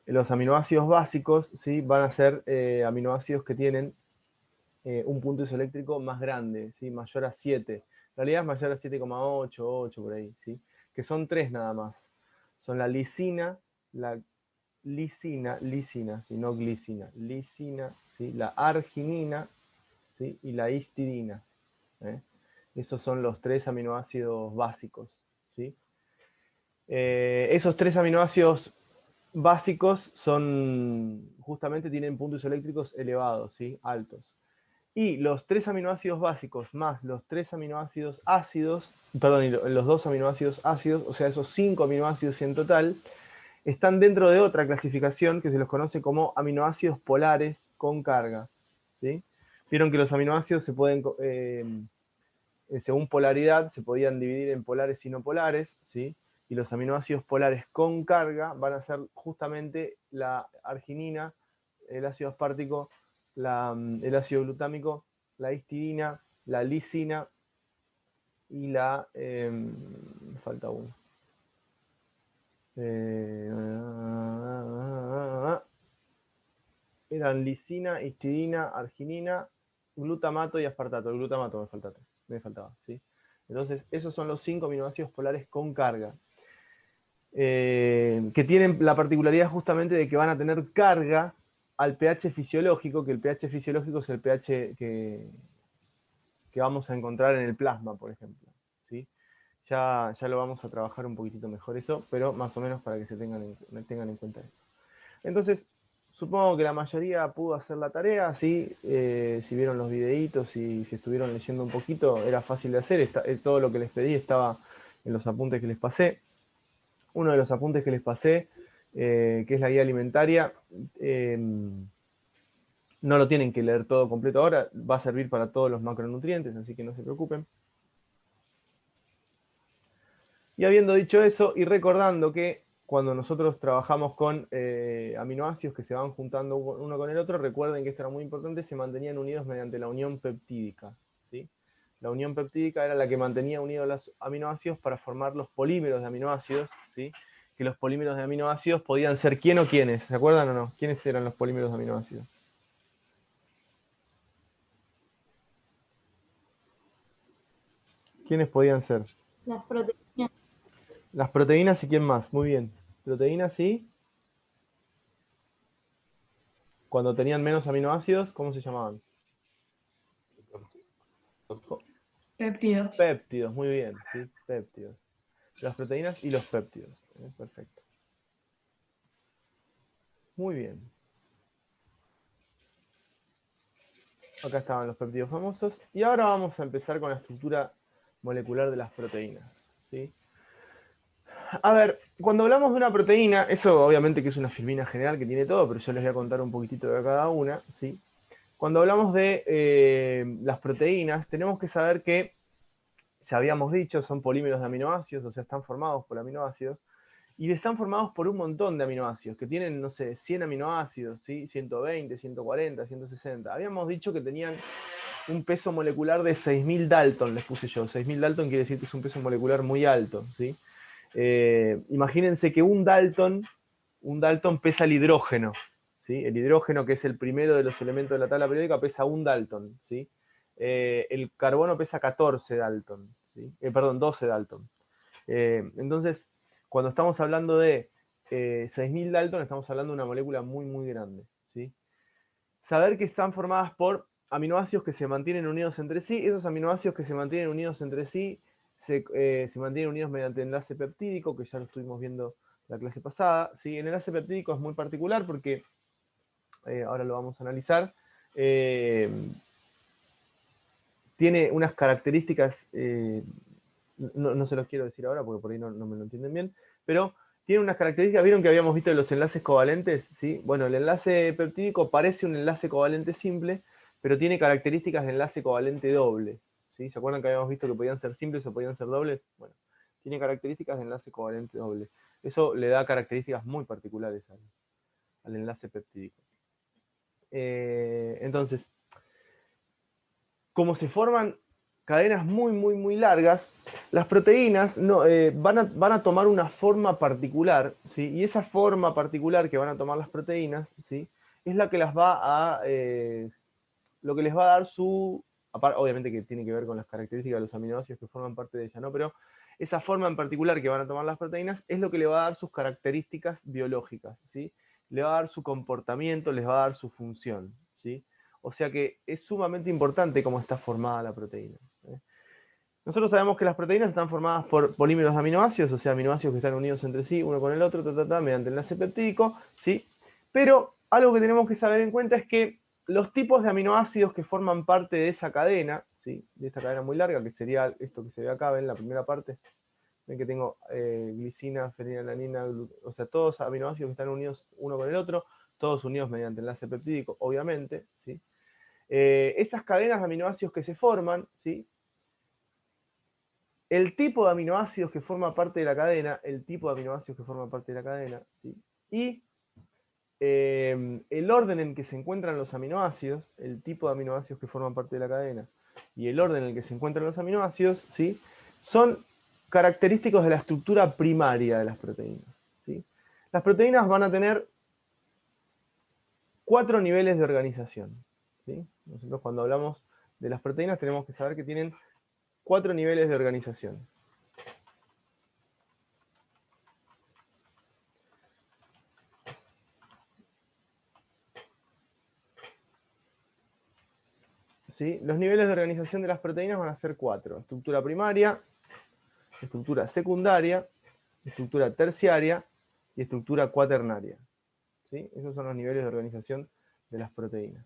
los aminoácidos básicos, ¿sí? Van a ser aminoácidos que tienen un punto isoeléctrico más grande, ¿sí? Mayor a 7. En realidad es mayor a 7,8, 8 por ahí, ¿sí? Que son 3 nada más. Son la lisina, ¿sí? No glicina, lisina, ¿sí? La arginina, ¿sí? Y la histidina. ¿eh? Esos son los 3 aminoácidos básicos, ¿sí? Esos 3 aminoácidos básicos son, justamente tienen puntos isoeléctricos elevados, ¿sí? Altos. Y los 3 aminoácidos básicos más los 3 aminoácidos ácidos, perdón, y los 2 aminoácidos ácidos, o sea, esos 5 aminoácidos en total, están dentro de otra clasificación que se los conoce como aminoácidos polares con carga. ¿sí? Vieron que los aminoácidos se pueden, según polaridad, se podían dividir en polares y no polares, ¿sí? Y los aminoácidos polares con carga van a ser justamente la arginina, el ácido aspartico, el ácido glutámico, la histidina, la lisina y la... falta uno. Eran lisina, histidina, arginina, glutamato y aspartato. El glutamato me faltaba, ¿sí? Entonces, esos son los 5 aminoácidos polares con carga. Que tienen la particularidad justamente de que van a tener carga al pH fisiológico, que el pH fisiológico es el pH que vamos a encontrar en el plasma, por ejemplo. ¿sí? Ya lo vamos a trabajar un poquitito mejor eso, pero más o menos para que se tengan en cuenta eso. Entonces, supongo que la mayoría pudo hacer la tarea, ¿sí? Si vieron los videitos y si estuvieron leyendo un poquito, era fácil de hacer, todo lo que les pedí estaba en los apuntes que les pasé. Uno de los apuntes que les pasé, que es la guía alimentaria, no lo tienen que leer todo completo ahora, va a servir para todos los macronutrientes, así que no se preocupen. Y habiendo dicho eso, y recordando que cuando nosotros trabajamos con aminoácidos que se van juntando uno con el otro, recuerden que esto era muy importante, se mantenían unidos mediante la unión peptídica. ¿sí? La unión peptídica era la que mantenía unidos los aminoácidos para formar los polímeros de aminoácidos, ¿sí? que los polímeros de aminoácidos podían ser quién o quiénes, ¿se acuerdan o no? ¿Quiénes eran los polímeros de aminoácidos? ¿Quiénes podían ser? Las proteínas. Las proteínas y quién más, muy bien. Proteínas y cuando tenían menos aminoácidos, ¿cómo se llamaban? Péptidos. Péptidos, muy bien, ¿sí? Péptidos. Las proteínas y los péptidos. Perfecto. Muy bien. Acá estaban los péptidos famosos. Y ahora vamos a empezar con la estructura molecular de las proteínas. ¿sí? A ver, cuando hablamos de una proteína, eso obviamente que es una filmina general que tiene todo, pero yo les voy a contar un poquitito de cada una. ¿sí? Cuando hablamos de las proteínas, tenemos que saber que, ya habíamos dicho, son polímeros de aminoácidos, o sea, están formados por aminoácidos. Y están formados por un montón de aminoácidos, que tienen, no sé, 100 aminoácidos, ¿sí? 120, 140, 160. Habíamos dicho que tenían un peso molecular de 6.000 Dalton, les puse yo. 6.000 Dalton quiere decir que es un peso molecular muy alto, ¿sí? Imagínense que un Dalton pesa el hidrógeno, ¿sí? El hidrógeno, que es el primero de los elementos de la tabla periódica, pesa un Dalton, ¿sí? El carbono pesa 14 Dalton, ¿sí? Perdón, 12 Dalton. Entonces, cuando estamos hablando de 6.000 Dalton, estamos hablando de una molécula muy, muy grande. ¿sí? Saber que están formadas por aminoácidos que se mantienen unidos entre sí. Esos aminoácidos que se mantienen unidos entre sí se mantienen unidos mediante enlace peptídico, que ya lo estuvimos viendo la clase pasada. ¿sí? El enlace peptídico es muy particular porque, ahora lo vamos a analizar, tiene unas características, no se los quiero decir ahora porque por ahí no me lo entienden bien, pero tiene unas características, vieron que habíamos visto los enlaces covalentes, ¿sí? Bueno, el enlace peptídico parece un enlace covalente simple, pero tiene características de enlace covalente doble, ¿sí? ¿Se acuerdan que habíamos visto que podían ser simples o podían ser dobles? Bueno, tiene características de enlace covalente doble. Eso le da características muy particulares al enlace peptídico. Entonces, ¿cómo se forman? cadenas muy largas, las proteínas van a tomar una forma particular, ¿sí? Y esa forma particular que van a tomar las proteínas, ¿sí? Es la que las va a, lo que les va a dar su, obviamente que tiene que ver con las características de los aminoácidos que forman parte de ella, ¿no? Pero esa forma en particular que van a tomar las proteínas es lo que le va a dar sus características biológicas, ¿sí? Le va a dar su comportamiento, les va a dar su función, ¿sí? O sea que es sumamente importante cómo está formada la proteína. Nosotros sabemos que las proteínas están formadas por polímeros de aminoácidos, o sea, aminoácidos que están unidos entre sí, uno con el otro, mediante enlace peptídico, ¿sí? Pero algo que tenemos que saber en cuenta es que los tipos de aminoácidos que forman parte de esa cadena, ¿sí? De esta cadena muy larga, que sería esto que se ve acá, ven la primera parte, ven que tengo glicina, fenilalanina, o sea, todos aminoácidos que están unidos uno con el otro, todos unidos mediante enlace peptídico, obviamente, ¿sí? Esas cadenas de aminoácidos que se forman, ¿sí? El tipo de aminoácidos que forma parte de la cadena, ¿sí? Y el orden en que se encuentran los aminoácidos, el tipo de aminoácidos que forman parte de la cadena, y el orden en el que se encuentran los aminoácidos, ¿sí? Son característicos de la estructura primaria de las proteínas, ¿sí? Las proteínas van a tener 4 niveles de organización, ¿sí? Nosotros cuando hablamos de las proteínas tenemos que saber que tienen 4 niveles de organización. ¿Sí? Los niveles de organización de las proteínas van a ser 4. Estructura primaria, estructura secundaria, estructura terciaria y estructura cuaternaria. ¿Sí? Esos son los niveles de organización de las proteínas.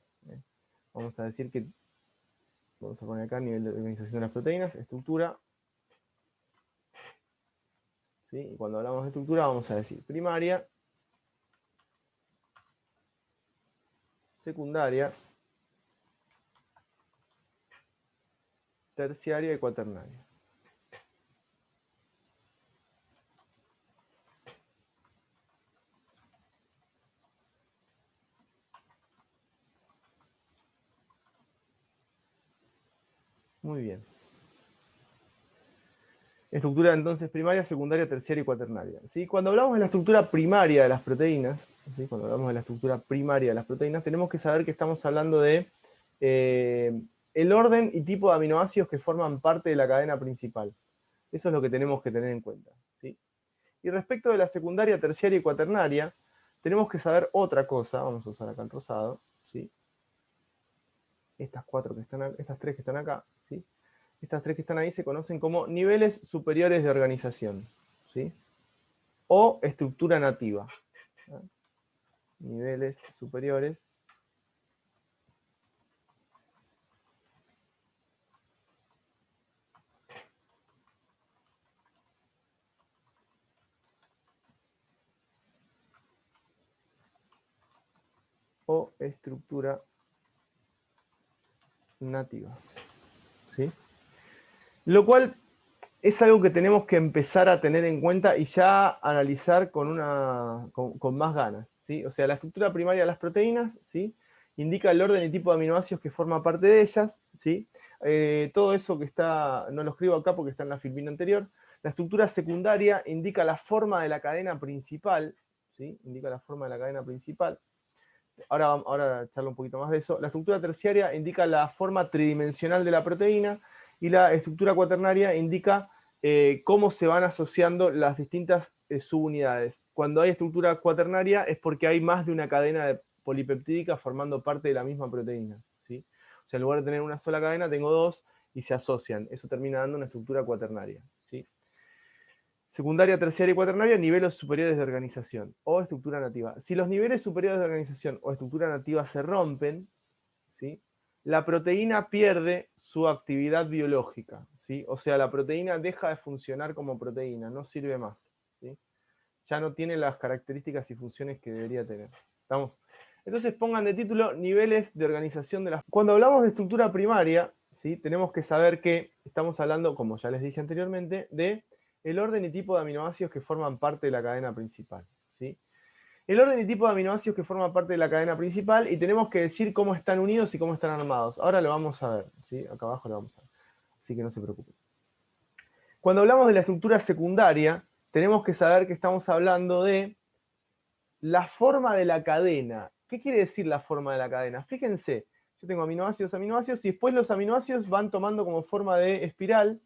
Vamos a decir que, vamos a poner acá el nivel de organización de las proteínas, estructura. ¿Sí? Y cuando hablamos de estructura vamos a decir primaria, secundaria, terciaria y cuaternaria. Muy bien. Estructura entonces primaria, secundaria, terciaria y cuaternaria. ¿Sí? Cuando hablamos de la estructura primaria de las proteínas, ¿sí? Cuando hablamos de la estructura primaria de las proteínas, tenemos que saber que estamos hablando de el orden y tipo de aminoácidos que forman parte de la cadena principal. Eso es lo que tenemos que tener en cuenta, ¿sí? Y respecto de la secundaria, terciaria y cuaternaria, tenemos que saber otra cosa. Vamos a usar acá el rosado, ¿sí? Estas 4 que están, estas 3 que están acá, ¿sí? Estas 3 que están ahí se conocen como niveles superiores de organización, ¿sí? O estructura nativa. ¿Sí? Niveles superiores o estructura nativa, ¿sí? Lo cual es algo que tenemos que empezar a tener en cuenta y ya analizar con más ganas, ¿sí? O sea, la estructura primaria de las proteínas, ¿sí? Indica el orden y tipo de aminoácidos que forma parte de ellas, ¿sí? Todo eso que está, no lo escribo acá porque está en la filmina anterior. La estructura secundaria indica la forma de la cadena principal, ¿sí? Indica la forma de la cadena principal. Ahora charlo un poquito más de eso. La estructura terciaria indica la forma tridimensional de la proteína y la estructura cuaternaria indica cómo se van asociando las distintas subunidades. Cuando hay estructura cuaternaria es porque hay más de una cadena polipeptídica formando parte de la misma proteína, ¿sí? O sea, en lugar de tener una sola cadena, tengo dos y se asocian. Eso termina dando una estructura cuaternaria, ¿sí? Secundaria, terciaria y cuaternaria, niveles superiores de organización o estructura nativa. Si los niveles superiores de organización o estructura nativa se rompen, ¿sí? La proteína pierde su actividad biológica, ¿sí? O sea, la proteína deja de funcionar como proteína, no sirve más, ¿sí? Ya no tiene las características y funciones que debería tener. ¿Estamos? Entonces pongan de título niveles de organización de las... Cuando hablamos de estructura primaria, ¿sí? Tenemos que saber que estamos hablando, como ya les dije anteriormente, de el orden y tipo de aminoácidos que forman parte de la cadena principal, ¿sí? El orden y tipo de aminoácidos que forman parte de la cadena principal y tenemos que decir cómo están unidos y cómo están armados. Ahora lo vamos a ver, ¿sí? Acá abajo lo vamos a ver. así que no se preocupen. Cuando hablamos de la estructura secundaria, tenemos que saber que estamos hablando de la forma de la cadena. ¿Qué quiere decir la forma de la cadena? Fíjense, yo tengo aminoácidos, y después los aminoácidos van tomando como forma de espiral,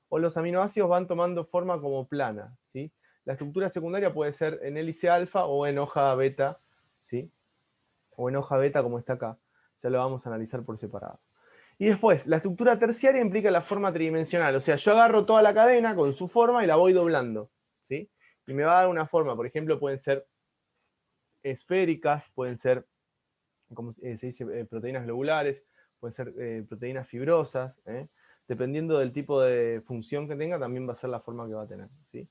o los aminoácidos van tomando forma como plana, ¿sí? La estructura secundaria puede ser en hélice alfa o en hoja beta, ¿sí? O en hoja beta como está acá. Ya lo vamos a analizar por separado. Y después, la estructura terciaria implica la forma tridimensional. O sea, yo agarro toda la cadena con su forma y la voy doblando, ¿sí? Y me va a dar una forma. Por ejemplo, pueden ser esféricas, pueden ser, como se dice, proteínas globulares, pueden ser proteínas fibrosas, ¿eh? Dependiendo del tipo de función que tenga, también va a ser la forma que va a tener, ¿sí?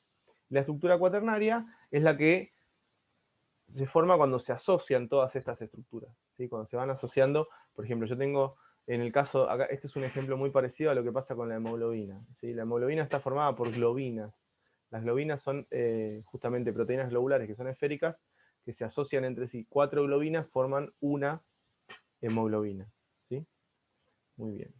La estructura cuaternaria es la que se forma cuando se asocian todas estas estructuras, ¿sí? Cuando se van asociando, por ejemplo, yo tengo, en el caso, acá, este es un ejemplo muy parecido a lo que pasa con la hemoglobina, ¿sí? La hemoglobina está formada por globinas. Las globinas son justamente proteínas globulares que son esféricas, que se asocian entre sí. 4 globinas forman una hemoglobina, ¿sí? Muy bien.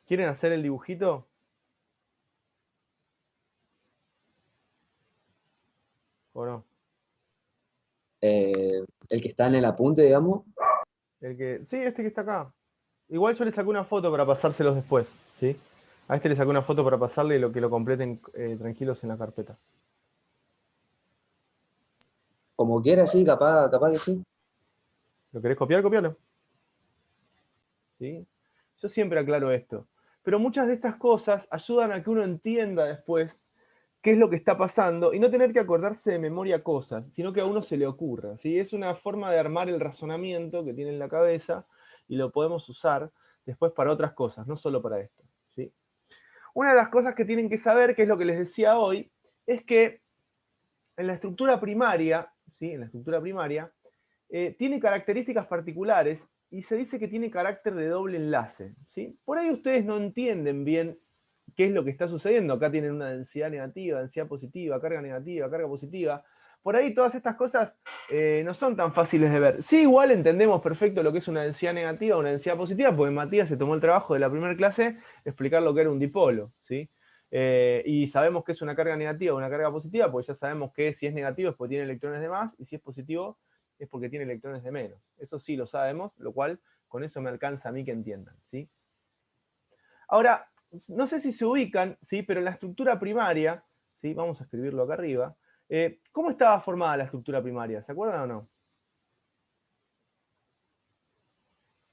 ¿Quieren hacer el dibujito? ¿O no? El que está en el apunte, digamos. Sí, este que está acá. Igual yo le saqué una foto para pasárselos después, ¿sí? A este le saqué una foto para pasarle y lo que lo completen tranquilos en la carpeta. Como quiera, sí, capaz que sí. ¿Lo querés copiar? Copialo. ¿Sí? Yo siempre aclaro esto. Pero muchas de estas cosas ayudan a que uno entienda después qué es lo que está pasando y no tener que acordarse de memoria cosas, sino que a uno se le ocurra, ¿sí? Es una forma de armar el razonamiento que tiene en la cabeza y lo podemos usar después para otras cosas, no solo para esto, ¿sí? Una de las cosas que tienen que saber, que es lo que les decía hoy, es que en la estructura primaria, ¿sí? En la estructura primaria, tiene características particulares y se dice que tiene carácter de doble enlace, ¿sí? Por ahí ustedes no entienden bien qué es lo que está sucediendo. Acá tienen una densidad negativa, densidad positiva, carga positiva. Por ahí todas estas cosas no son tan fáciles de ver. Sí, igual entendemos perfecto lo que es una densidad negativa o una densidad positiva, porque Matías se tomó el trabajo de la primera clase explicar lo que era un dipolo, ¿sí? Y sabemos que es una carga negativa o una carga positiva, porque ya sabemos que si es negativo es porque tiene electrones de más, y si es positivo es porque tiene electrones de menos. Eso sí lo sabemos, lo cual con eso me alcanza a mí que entiendan, ¿sí? Ahora, no sé si se ubican, ¿sí? Pero en la estructura primaria, ¿sí? Vamos a escribirlo acá arriba. ¿Cómo estaba formada la estructura primaria? ¿Se acuerdan o no?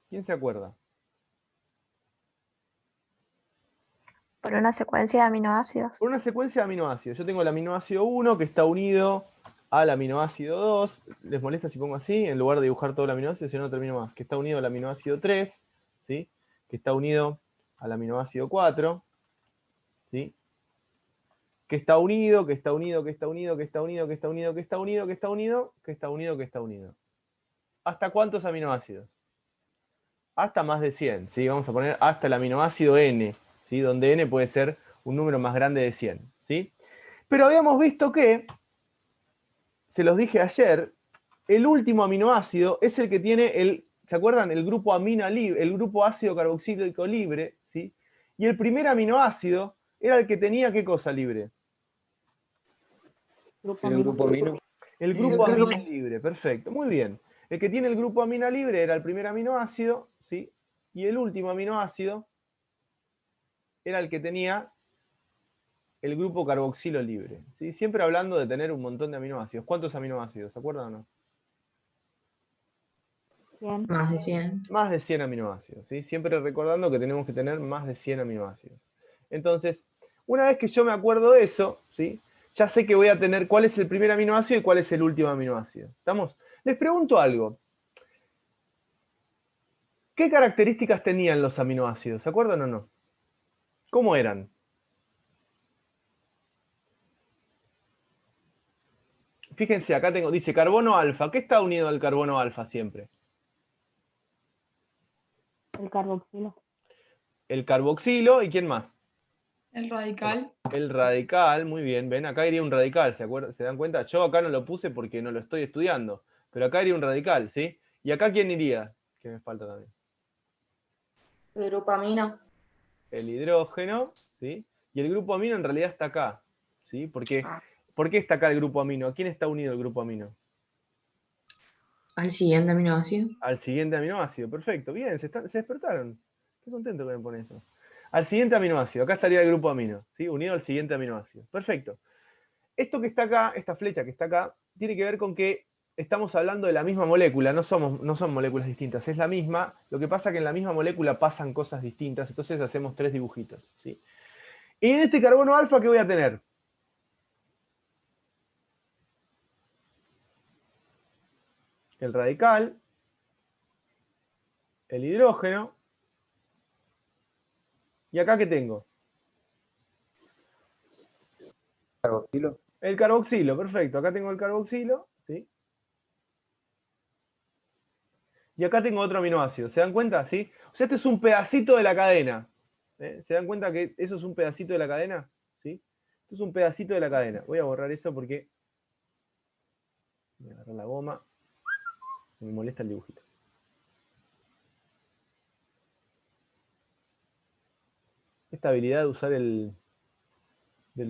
¿Quién se acuerda? Por una secuencia de aminoácidos. Por una secuencia de aminoácidos. Yo tengo el aminoácido 1 que está unido al aminoácido 2. ¿Les molesta si pongo así? En lugar de dibujar todo el aminoácido, si no termino más. Que está unido al aminoácido 3, ¿sí? Que está unido al aminoácido 4, ¿sí? Que está unido, que está unido, que está unido, que está unido, que está unido, que está unido, que está unido, que está unido, que está unido. ¿Hasta cuántos aminoácidos? Hasta más de 100, ¿sí? Vamos a poner hasta el aminoácido N, ¿sí? Donde N puede ser un número más grande de 100, ¿sí? Pero habíamos visto que, se los dije ayer, el último aminoácido es el que tiene el, ¿se acuerdan? El grupo amina libre, el grupo ácido carboxílico libre, ¿sí? Y el primer aminoácido era el que tenía ¿qué cosa libre? El grupo amino. El grupo amina libre, perfecto, muy bien. El que tiene el grupo amina libre era el primer aminoácido, ¿sí? Y el último aminoácido era el que tenía el grupo carboxilo libre, ¿sí? Siempre hablando de tener un montón de aminoácidos. ¿Cuántos aminoácidos? ¿Se acuerdan o no? 100. Más de 100. Más de 100 aminoácidos, ¿sí? Siempre recordando que tenemos que tener más de 100 aminoácidos. Entonces, una vez que yo me acuerdo de eso, ¿sí? Ya sé que voy a tener cuál es el primer aminoácido y cuál es el último aminoácido. ¿Estamos? Les pregunto algo. ¿Qué características tenían los aminoácidos? ¿Se acuerdan o no? ¿Cómo eran? Fíjense, acá tengo, dice carbono alfa. ¿Qué está unido al carbono alfa siempre? El carboxilo. El carboxilo y ¿quién más? El radical. El radical, muy bien. Ven, acá iría un radical, ¿se dan cuenta? Yo acá no lo puse porque no lo estoy estudiando, pero acá iría un radical, ¿sí? ¿Y acá quién iría? Que me falta también. El grupo amino. El hidrógeno, ¿sí? Y el grupo amino en realidad está acá, ¿sí? ¿Por qué está acá el grupo amino? ¿A quién está unido el grupo amino? Al siguiente aminoácido. Al siguiente aminoácido, perfecto, bien, se despertaron. Qué contento que me pone eso. Al siguiente aminoácido, acá estaría el grupo amino, ¿sí? Unido al siguiente aminoácido. Perfecto. Esto que está acá, esta flecha que está acá, tiene que ver con que estamos hablando de la misma molécula, no son moléculas distintas, es la misma. Lo que pasa es que en la misma molécula pasan cosas distintas, entonces hacemos 3 dibujitos, ¿sí? Y en este carbono alfa, ¿qué voy a tener? El radical, el hidrógeno, y acá ¿qué tengo? Carboxilo. El carboxilo, perfecto. Acá tengo el carboxilo, ¿sí? Y acá tengo otro aminoácido. ¿Se dan cuenta? ¿Sí? O sea, este es un pedacito de la cadena. ¿Se dan cuenta que eso es un pedacito de la cadena? ¿Sí? Esto es un pedacito de la cadena. Voy a borrar eso porque voy a agarrar la goma. Me molesta el dibujito. Esta habilidad de usar del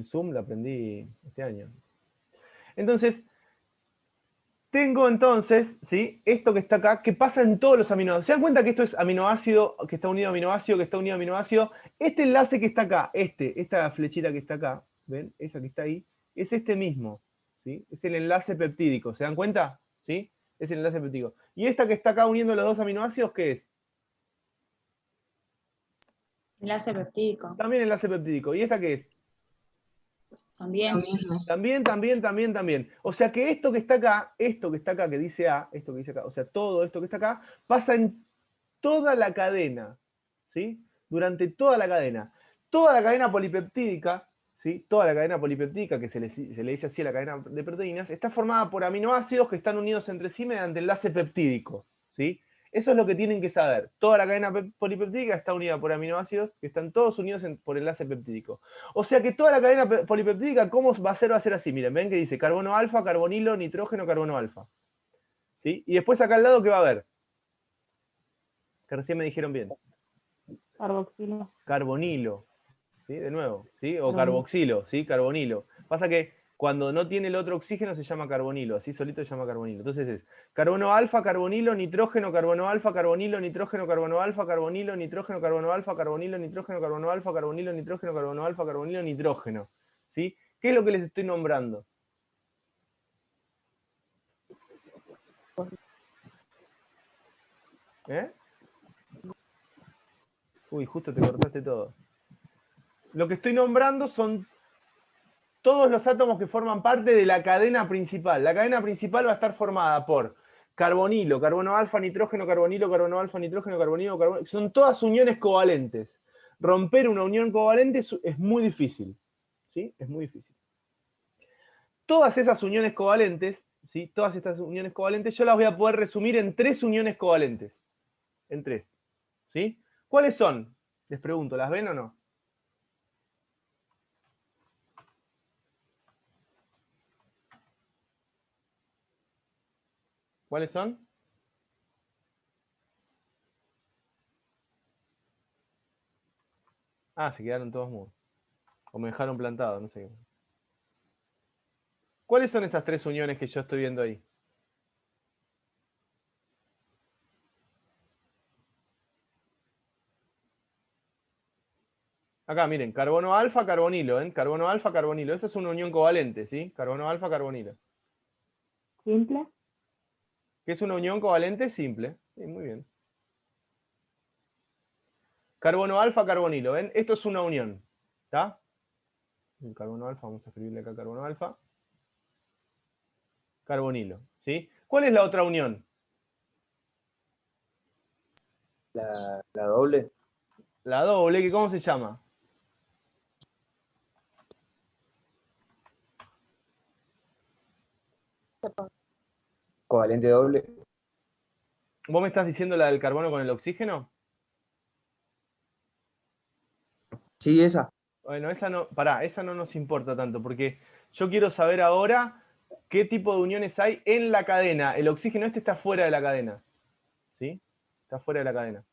zoom la aprendí este año. Entonces, tengo entonces, ¿sí? Esto que está acá, que pasa en todos los aminoácidos. ¿Se dan cuenta que esto es aminoácido, que está unido a aminoácido, que está unido a aminoácido? Este enlace que está acá, esta flechita que está acá, ¿ven? Esa que está ahí, es este mismo, ¿sí? Es el enlace peptídico, ¿se dan cuenta? ¿Sí? Es el enlace peptídico. Y esta que está acá uniendo los dos aminoácidos, ¿qué es? Enlace peptídico. También enlace peptídico. ¿Y esta qué es? También. Lo mismo. También. O sea que esto que está acá, que dice A, esto que dice acá, o sea, todo esto que está acá, pasa en toda la cadena, ¿sí? Durante toda la cadena. Toda la cadena polipeptídica, ¿sí? Toda la cadena polipeptídica, que se le dice así a la cadena de proteínas, está formada por aminoácidos que están unidos entre sí mediante enlace peptídico, ¿sí? Eso es lo que tienen que saber. Toda la cadena polipeptídica está unida por aminoácidos que están todos unidos por enlace peptídico. O sea que toda la cadena polipeptídica, ¿cómo va a ser? Va a ser así. Miren, ven que dice carbono alfa, carbonilo, nitrógeno, carbono alfa. ¿Sí? Y después acá al lado, ¿qué va a haber? Que recién me dijeron bien. Carboxilo. Carbonilo. ¿Sí? De nuevo. ¿Sí? O Carbonilo. carboxilo. ¿Sí? Carbonilo. Pasa que cuando no tiene el otro oxígeno se llama carbonilo. Así solito se llama carbonilo. Entonces es carbono alfa, carbonilo, nitrógeno, carbono alfa, carbonilo, nitrógeno, carbono alfa, carbonilo, nitrógeno, carbono alfa, carbonilo, nitrógeno, carbono alfa, carbonilo, nitrógeno, carbono alfa, carbonilo, nitrógeno. ¿Sí? ¿Qué es lo que les estoy nombrando? ¿Eh? Uy, justo te cortaste todo. Lo que estoy nombrando son todos los átomos que forman parte de la cadena principal. La cadena principal va a estar formada por carbonilo, carbono alfa, nitrógeno, carbonilo, carbono alfa, nitrógeno, carbonilo, carbonilo. Son todas uniones covalentes. Romper una unión covalente es muy difícil. ¿Sí? Es muy difícil. Todas esas uniones covalentes, ¿sí? Todas estas uniones covalentes, yo las voy a poder resumir en 3 uniones covalentes. En 3. ¿Sí? ¿Cuáles son? Les pregunto, ¿las ven o no? ¿Cuáles son? Ah, se quedaron todos mudos. O me dejaron plantado, no sé. ¿Cuáles son esas 3 uniones que yo estoy viendo ahí? Acá, miren, carbono alfa, carbonilo, ¿eh? Carbono alfa, carbonilo. Esa es una unión covalente, ¿sí? Carbono alfa, carbonilo. Simple. ¿Qué es una unión covalente? Simple. Sí, muy bien. Carbono alfa, carbonilo, ¿ven? Esto es una unión, ¿está? El carbono alfa, vamos a escribirle acá carbono alfa. Carbonilo, ¿sí? ¿Cuál es la otra unión? La doble. La doble, ¿que cómo se llama? Covalente doble. ¿Vos me estás diciendo la del carbono con el oxígeno? Sí, esa. Bueno, esa no, pará, esa no nos importa tanto, porque yo quiero saber ahora qué tipo de uniones hay en la cadena. El oxígeno este está fuera de la cadena. está fuera de la cadena.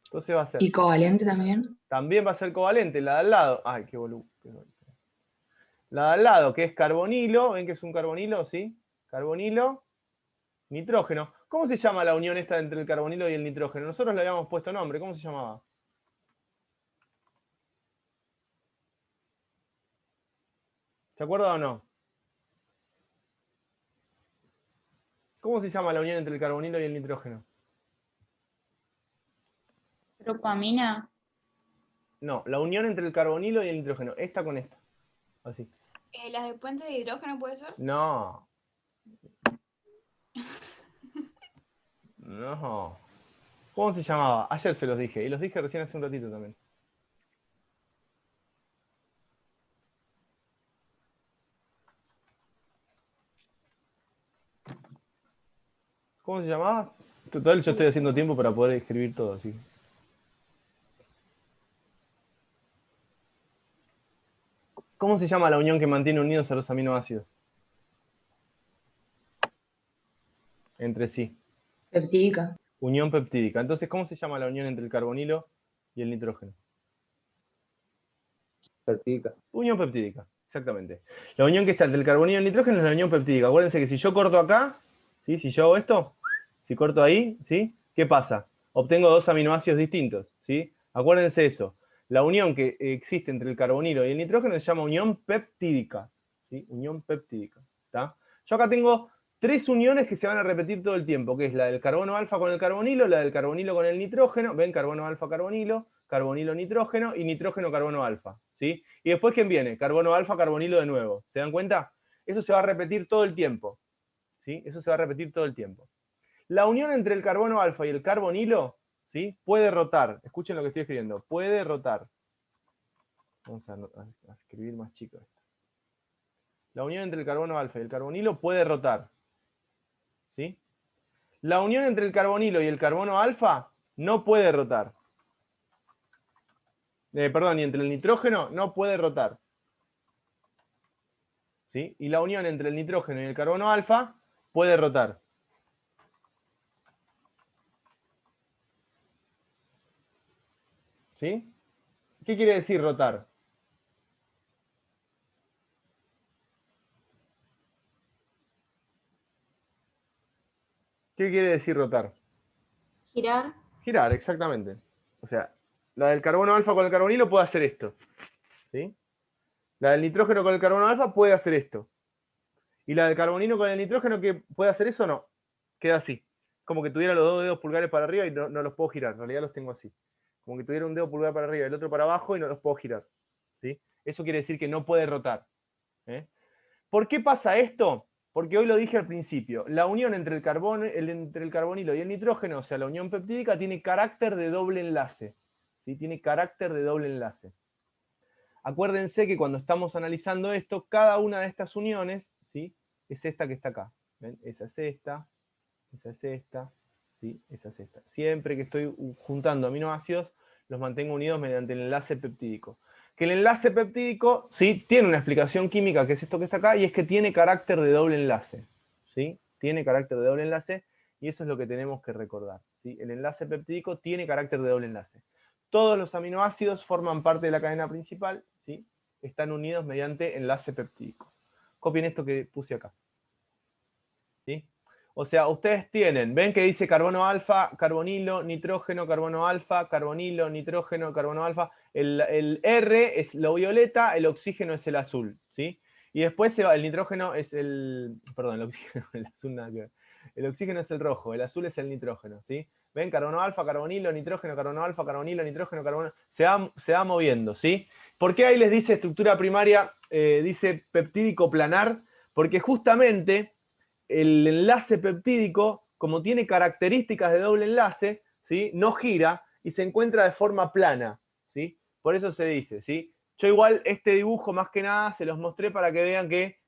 Entonces va a ser, ¿Y covalente también? también va a ser covalente, la de al lado. Ay, qué boludo. La de al lado, que es carbonilo, ¿ven que es un carbonilo? ¿Sí? Carbonilo, nitrógeno. ¿Cómo se llama la unión esta entre el carbonilo y el nitrógeno? Nosotros le habíamos puesto nombre, ¿cómo se llamaba? ¿Se acuerda o no? ¿Cómo se llama la unión entre el carbonilo y el nitrógeno? Dopamina. No, la unión entre el carbonilo y el nitrógeno. Esta con esta. Así. Las de puente de hidrógeno, ¿puede ser? No. No. ¿Cómo se llamaba? Ayer se los dije. Y los dije recién hace un ratito también. ¿Cómo se llamaba? Total, yo estoy haciendo tiempo para poder escribir todo, así. ¿Cómo se llama la unión que mantiene unidos a los aminoácidos? Entre sí. Peptídica. Unión peptídica. Entonces, ¿cómo se llama la unión entre el carbonilo y el nitrógeno? Peptídica. Unión peptídica, exactamente. La unión que está entre el carbonilo y el nitrógeno es la unión peptídica. Acuérdense que si yo corto acá, ¿sí? Si yo hago esto, si corto ahí, ¿sí? ¿Qué pasa? Obtengo dos aminoácidos distintos, ¿sí? Acuérdense eso. La unión que existe entre el carbonilo y el nitrógeno se llama unión peptídica, ¿sí? Unión peptídica, ¿está? Yo acá tengo tres uniones que se van a repetir todo el tiempo, que es la del carbono alfa con el carbonilo, la del carbonilo con el nitrógeno, ven, carbono alfa, carbonilo, carbonilo, nitrógeno y nitrógeno, carbono alfa, ¿sí? Y después, ¿quién viene? Carbono alfa, carbonilo de nuevo, ¿se dan cuenta? Eso se va a repetir todo el tiempo, ¿sí? Eso se va a repetir todo el tiempo. La unión entre el carbono alfa y el carbonilo, ¿sí? Puede rotar, escuchen lo que estoy escribiendo, puede rotar. Vamos a escribir más chico esto. La unión entre el carbono alfa y el carbonilo puede rotar, ¿sí? La unión entre el carbonilo y el carbono alfa no puede rotar. Perdón, y entre el nitrógeno no puede rotar. ¿Sí? Y la unión entre el nitrógeno y el carbono alfa puede rotar. ¿Sí? ¿Qué quiere decir rotar? ¿Qué quiere decir rotar? Girar. Girar, exactamente. O sea, la del carbono alfa con el carbonilo puede hacer esto. ¿Sí? La del nitrógeno con el carbono alfa puede hacer esto. Y la del carbonilo con el nitrógeno, ¿que puede hacer eso o no? Queda así. Como que tuviera los dos dedos pulgares para arriba y no los puedo girar. En realidad los tengo así. Como que tuviera un dedo pulgar para arriba y el otro para abajo y no los puedo girar. ¿Sí? Eso quiere decir que no puede rotar. ¿Por qué pasa esto? Porque hoy lo dije al principio. La unión entre el carbonilo y el nitrógeno, o sea, la unión peptídica, tiene carácter de doble enlace. ¿Sí? Tiene carácter de doble enlace. Acuérdense que cuando estamos analizando esto, cada una de estas uniones, ¿sí? Es esta que está acá. ¿Ven? Esa es esta, esa es esta, ¿sí? Esa es esta. Siempre que estoy juntando aminoácidos, los mantengo unidos mediante el enlace peptídico. Que el enlace peptídico, ¿sí? Tiene una explicación química, que es esto que está acá, y es que tiene carácter de doble enlace. ¿Sí? Tiene carácter de doble enlace, y eso es lo que tenemos que recordar. ¿Sí? El enlace peptídico tiene carácter de doble enlace. Todos los aminoácidos forman parte de la cadena principal, ¿sí? Están unidos mediante enlace peptídico. Copien esto que puse acá. ¿Sí? O sea, ustedes tienen, ven que dice carbono alfa, carbonilo, nitrógeno, carbono alfa, carbonilo, nitrógeno, carbono alfa. El R es lo violeta, el oxígeno es el azul, ¿sí? Y después se va, el nitrógeno es el, perdón, el oxígeno, el azul nada que ver. El oxígeno es el rojo, el azul es el nitrógeno, ¿sí? Ven, carbono alfa, carbonilo, nitrógeno, carbono alfa, carbonilo, nitrógeno, carbono, se va moviendo, ¿sí? ¿Por qué ahí les dice estructura primaria, dice peptídico planar? Porque justamente el enlace peptídico, como tiene características de doble enlace, ¿sí? No gira y se encuentra de forma plana, ¿sí? Por eso se dice, ¿sí? Yo igual este dibujo más que nada se los mostré para que vean que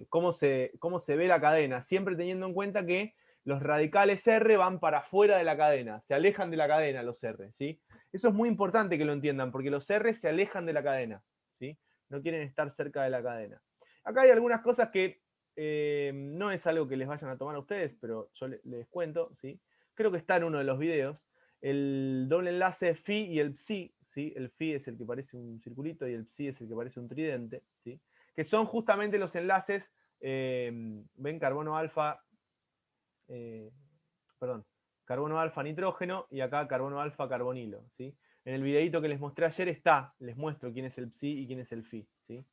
cómo se ve la cadena, siempre teniendo en cuenta que los radicales R van para afuera de la cadena, se alejan de la cadena los R, ¿sí? Eso es muy importante que lo entiendan, porque los R se alejan de la cadena, ¿sí? No quieren estar cerca de la cadena. Acá hay algunas cosas que no es algo que les vayan a tomar a ustedes, pero yo les cuento, ¿sí? Creo que está en uno de los videos. El doble enlace Phi y el Psi, ¿sí? El Phi es el que parece un circulito y el Psi es el que parece un tridente, ¿sí? Que son justamente los enlaces, ven, carbono alfa, carbono alfa nitrógeno y acá carbono alfa carbonilo, ¿sí? En el videito que les mostré ayer les muestro quién es el Psi y quién es el Phi, ¿sí?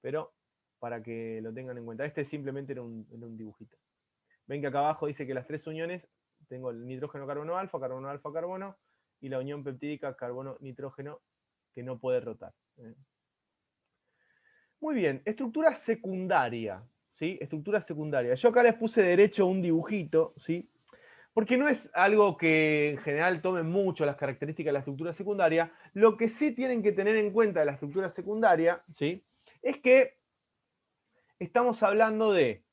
Pero para que lo tengan en cuenta. Este simplemente era un dibujito. Ven que acá abajo dice que las tres uniones, tengo el nitrógeno carbono alfa carbono, y la unión peptídica carbono nitrógeno que no puede rotar. Muy bien, estructura secundaria, ¿sí? Estructura secundaria. Yo acá les puse derecho un dibujito, ¿sí? Porque no es algo que en general tomen mucho las características de la estructura secundaria. Lo que sí tienen que tener en cuenta de la estructura secundaria, ¿sí? Es que estamos hablando de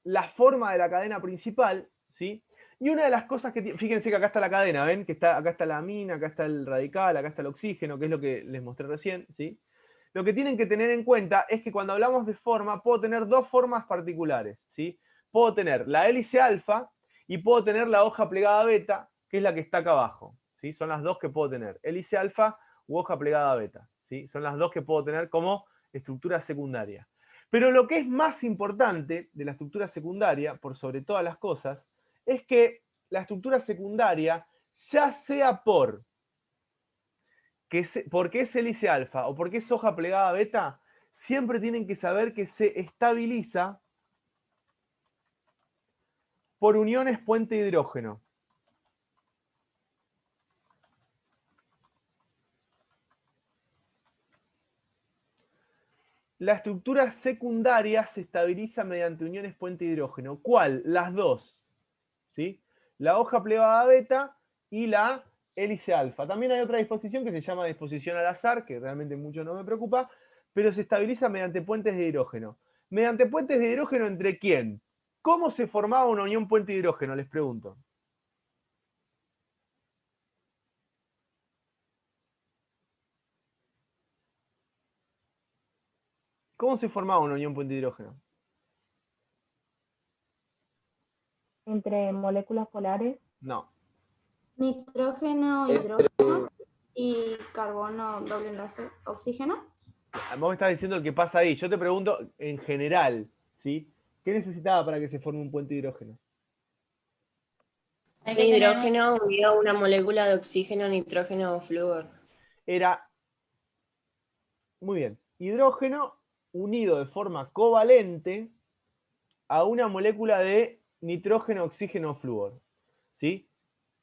la forma de la cadena principal, ¿sí? Y una de las cosas que fíjense que acá está la cadena, ¿ven? Que acá está la amina, acá está el radical, acá está el oxígeno, que es lo que les mostré recién, ¿sí? Lo que tienen que tener en cuenta es que cuando hablamos de forma, puedo tener dos formas particulares, ¿sí? Puedo tener la hélice alfa y puedo tener la hoja plegada beta, que es la que está acá abajo, ¿sí? Son las dos que puedo tener, hélice alfa u hoja plegada beta, ¿sí? Son las dos que puedo tener como estructura secundaria. Pero lo que es más importante de la estructura secundaria, por sobre todas las cosas, es que la estructura secundaria, ya sea porque es hélice alfa o porque es hoja plegada beta, siempre tienen que saber que se estabiliza por uniones puente hidrógeno. La estructura secundaria se estabiliza mediante uniones puente hidrógeno. ¿Cuál? Las dos, ¿sí? La hoja plegada beta y la hélice alfa. También hay otra disposición que se llama disposición al azar, que realmente mucho no me preocupa, pero se estabiliza mediante puentes de hidrógeno. ¿Mediante puentes de hidrógeno entre quién? ¿Cómo se formaba una unión puente de hidrógeno? Les pregunto. ¿Cómo se formaba una unión puente de hidrógeno? Entre moléculas polares. No. Nitrógeno, hidrógeno y carbono, doble enlace, oxígeno. Vos me estás diciendo lo que pasa ahí. Yo te pregunto en general, ¿sí? ¿Qué necesitaba para que se forme un puente de hidrógeno? Hay Un que tener hidrógeno unido a una molécula de oxígeno, nitrógeno o flúor. Era, muy bien, hidrógeno unido de forma covalente a una molécula de nitrógeno, oxígeno, flúor. ¿Sí?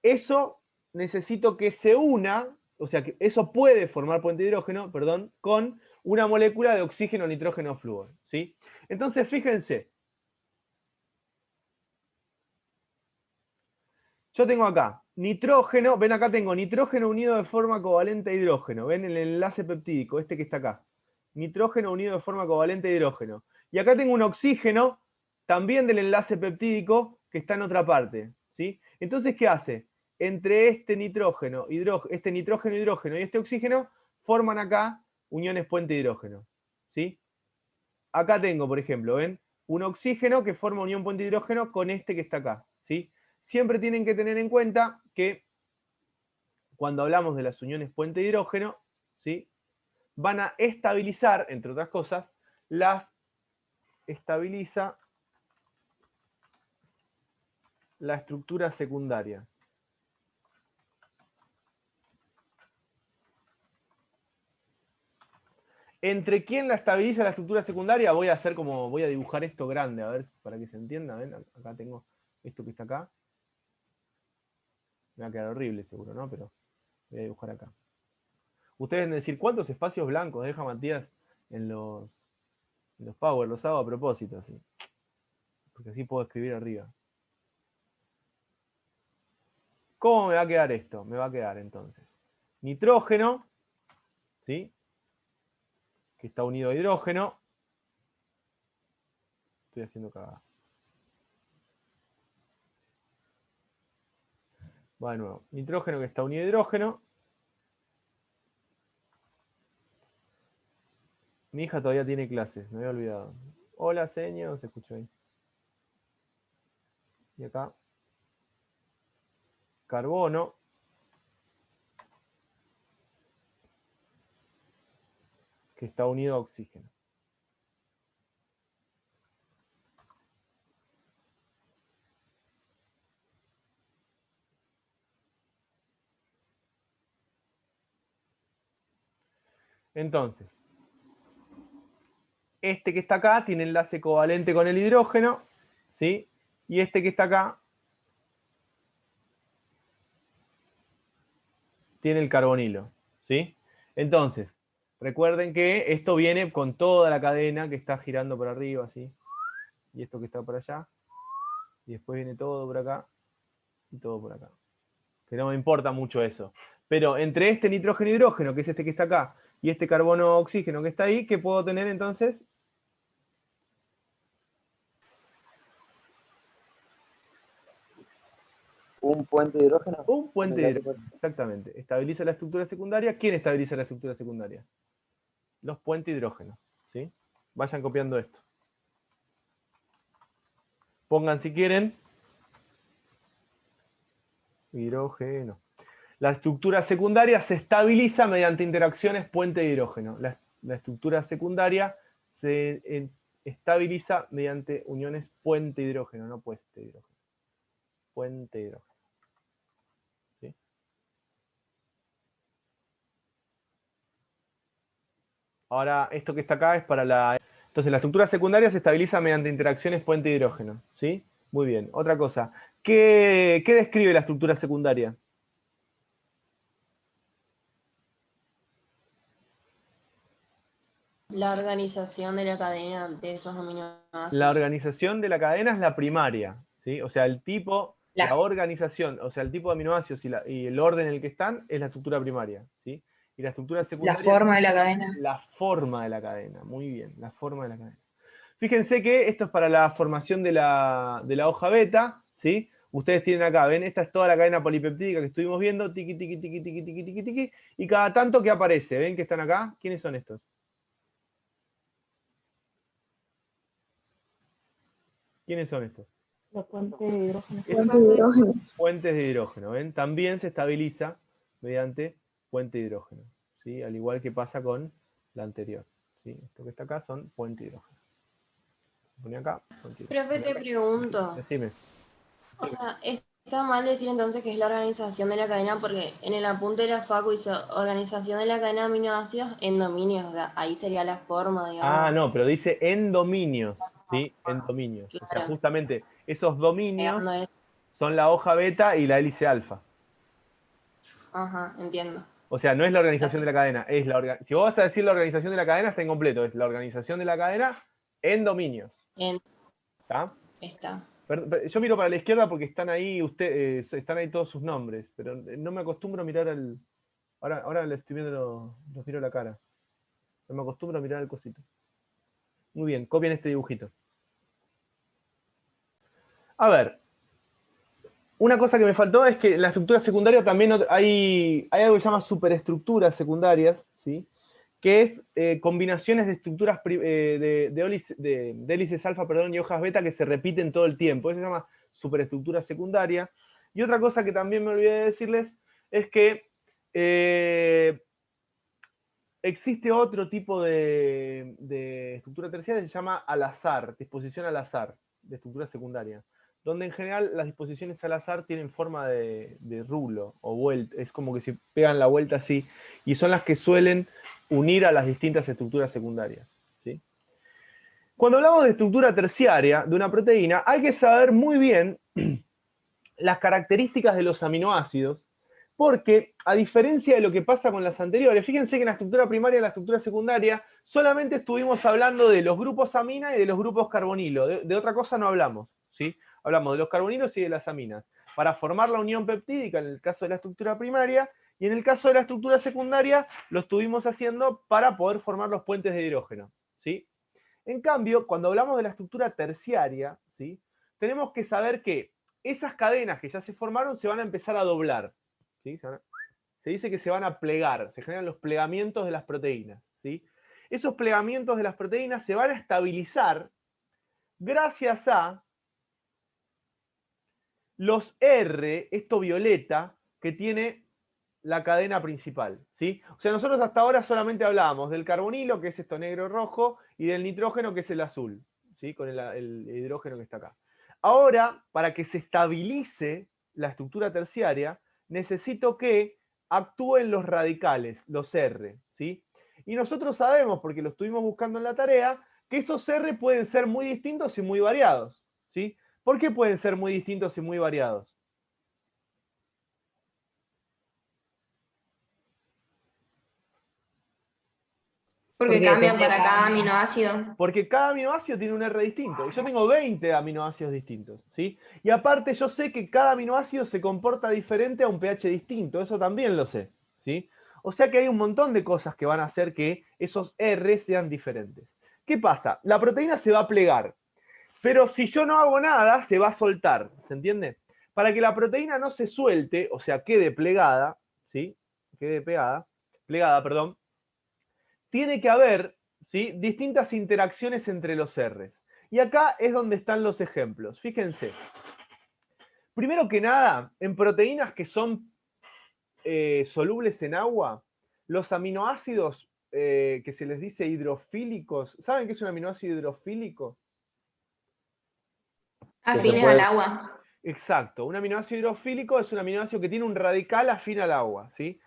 Eso necesito que se una, o sea, que eso puede formar puente de hidrógeno, perdón, con una molécula de oxígeno, nitrógeno, flúor. ¿Sí? Entonces, fíjense. Yo tengo acá nitrógeno, ven acá tengo nitrógeno unido de forma covalente a hidrógeno. Ven el enlace peptídico, este que está acá. Nitrógeno unido de forma covalente a hidrógeno. Y acá tengo un oxígeno, también del enlace peptídico, que está en otra parte. ¿Sí? Entonces, ¿qué hace? Entre este nitrógeno, hidrógeno y este oxígeno, forman acá uniones puente hidrógeno. ¿Sí? Acá tengo, por ejemplo, ¿ven? Un oxígeno que forma unión puente hidrógeno con este que está acá. ¿Sí? Siempre tienen que tener en cuenta que cuando hablamos de las uniones puente hidrógeno, ¿sí? Van a estabilizar, entre otras cosas, estabiliza la estructura secundaria. ¿Entre quién la estabiliza la estructura secundaria? Voy a dibujar esto grande, a ver, para que se entienda. ¿Ven? Acá tengo esto que está acá. Me va a quedar horrible seguro, ¿no? Pero voy a dibujar acá. Ustedes deben decir, ¿cuántos espacios blancos deja Matías en los Power? Los hago a propósito, ¿sí? Porque así puedo escribir arriba. ¿Cómo me va a quedar esto? Me va a quedar entonces nitrógeno, ¿sí? Que está unido a hidrógeno. Estoy haciendo cagada. Va de nuevo. Nitrógeno que está unido a hidrógeno. Mi hija todavía tiene clases, me había olvidado. Hola, señor, se escuchó ahí. Y acá, carbono. Que está unido a oxígeno. Entonces, este que está acá tiene enlace covalente con el hidrógeno, ¿sí? Y este que está acá tiene el carbonilo, ¿sí? Entonces, recuerden que esto viene con toda la cadena que está girando por arriba, ¿sí? Y esto que está por allá. Y después viene todo por acá y todo por acá. Que no me importa mucho eso. Pero entre este nitrógeno hidrógeno, que es este que está acá, y este carbono oxígeno que está ahí, ¿qué puedo tener entonces? Un puente de hidrógeno. Un puente de Enlace hidrógeno, exactamente. Estabiliza la estructura secundaria. ¿Quién estabiliza la estructura secundaria? Los puentes de hidrógeno, ¿sí? Vayan copiando esto. Pongan si quieren hidrógeno. La estructura secundaria se estabiliza mediante interacciones puente de hidrógeno. La estructura secundaria se estabiliza mediante uniones puente de hidrógeno, no puente de hidrógeno. Puente de hidrógeno. ¿Sí? Ahora, esto que está acá es para la... Entonces, la estructura secundaria se estabiliza mediante interacciones puente de hidrógeno. ¿Sí? Muy bien. Otra cosa. ¿Qué describe la estructura secundaria? La organización de la cadena de esos aminoácidos. La organización de la cadena es la primaria, ¿sí? O sea, el tipo, la organización, o sea, el tipo de aminoácidos y el orden en el que están es la estructura primaria, ¿sí? Y la estructura La secundaria forma de es la cadena. la forma de la cadena, muy bien, la forma de la cadena. Fíjense que esto es para la formación de la hoja beta, ¿sí? Ustedes tienen acá, ven, esta es toda la cadena polipeptídica que estuvimos viendo, tiqui, tiqui, tiqui, tiqui, tiqui, tiqui, tiqui, y cada tanto que aparece, ¿ven que están acá? ¿Quiénes son estos? ¿Quiénes son estos? Los puentes de hidrógeno. Puentes de hidrógeno, ¿ven? También se estabiliza mediante puente de hidrógeno, ¿sí? Al igual que pasa con la anterior, ¿sí? Esto que está acá son puente de hidrógeno. Pone acá, puente de hidrógeno. Profe, te pregunto. Decime. O sea, está mal decir entonces que es la organización de la cadena porque en el apunte de la Facu hizo organización de la cadena de aminoácidos en dominios. O sea, ahí sería la forma, digamos. Ah, no, pero dice en dominios, ¿sí? En dominios. O sea, Claro. justamente esos dominios Pegando eso. son la hoja beta y la hélice alfa. Ajá, entiendo. O sea, no es la organización de la Gracias. cadena, es si vos vas a decir la organización de la cadena, está incompleto. Es la organización de la cadena en dominios. ¿Está? Está. Yo miro para la izquierda porque están ahí están ahí todos sus nombres, pero no me acostumbro a mirar al... Ahora le estoy viendo, los miro la cara. No me acostumbro a mirar el cosito. Muy bien, copien este dibujito. A ver, una cosa que me faltó es que en la estructura secundaria también hay algo que se llama superestructuras secundarias, ¿sí? Que es combinaciones de estructuras de hélices alfa, perdón, y hojas beta que se repiten todo el tiempo. Eso se llama superestructura secundaria. Y otra cosa que también me olvidé de decirles es que existe otro tipo de estructura terciaria que se llama al azar, disposición al azar, de estructura secundaria, donde en general las disposiciones al azar tienen forma de rulo o vuelta, es como que se pegan la vuelta así, y son las que suelen unir a las distintas estructuras secundarias, ¿sí? Cuando hablamos de estructura terciaria de una proteína, hay que saber muy bien las características de los aminoácidos, porque a diferencia de lo que pasa con las anteriores, fíjense que en la estructura primaria y la estructura secundaria solamente estuvimos hablando de los grupos amina y de los grupos carbonilo, de otra cosa no hablamos, ¿sí? Hablamos de los carbonilos y de las aminas, para formar la unión peptídica en el caso de la estructura primaria, y en el caso de la estructura secundaria lo estuvimos haciendo para poder formar los puentes de hidrógeno, ¿sí? En cambio, cuando hablamos de la estructura terciaria, ¿sí? Tenemos que saber que esas cadenas que ya se formaron se van a empezar a doblar, ¿sí? Se dice que se van a plegar, se generan los plegamientos de las proteínas, ¿sí? Esos plegamientos de las proteínas se van a estabilizar, gracias a los R, esto violeta, que tiene la cadena principal, ¿sí? O sea, nosotros hasta ahora solamente hablábamos del carbonilo, que es esto negro-rojo, y del nitrógeno, que es el azul, ¿sí? Con el hidrógeno que está acá. Ahora, para que se estabilice la estructura terciaria, necesito que actúen los radicales, los R, ¿sí? Y nosotros sabemos, porque lo estuvimos buscando en la tarea, que esos R pueden ser muy distintos y muy variados, ¿sí? ¿Por qué pueden ser muy distintos y muy variados? Porque Porque cambian depende de para cada cada uno. aminoácido. Porque cada aminoácido tiene un R distinto. Y yo tengo 20 aminoácidos distintos, ¿sí? Y aparte yo sé que cada aminoácido se comporta diferente a un pH distinto. Eso también lo sé, ¿sí? O sea que hay un montón de cosas que van a hacer que esos R sean diferentes. ¿Qué pasa? La proteína se va a plegar. Pero si yo no hago nada, se va a soltar. ¿Se entiende? Para que la proteína no se suelte, o sea, quede plegada, ¿sí? Quede plegada, perdón, tiene que haber, ¿sí?, distintas interacciones entre los R's. Y acá es donde están los ejemplos. Fíjense. Primero que nada, en proteínas que son solubles en agua, los aminoácidos que se les dice hidrofílicos, ¿saben qué es un aminoácido hidrofílico? Afines al agua. Exacto. Un aminoácido hidrofílico es un aminoácido que tiene un radical afín al agua, ¿sí?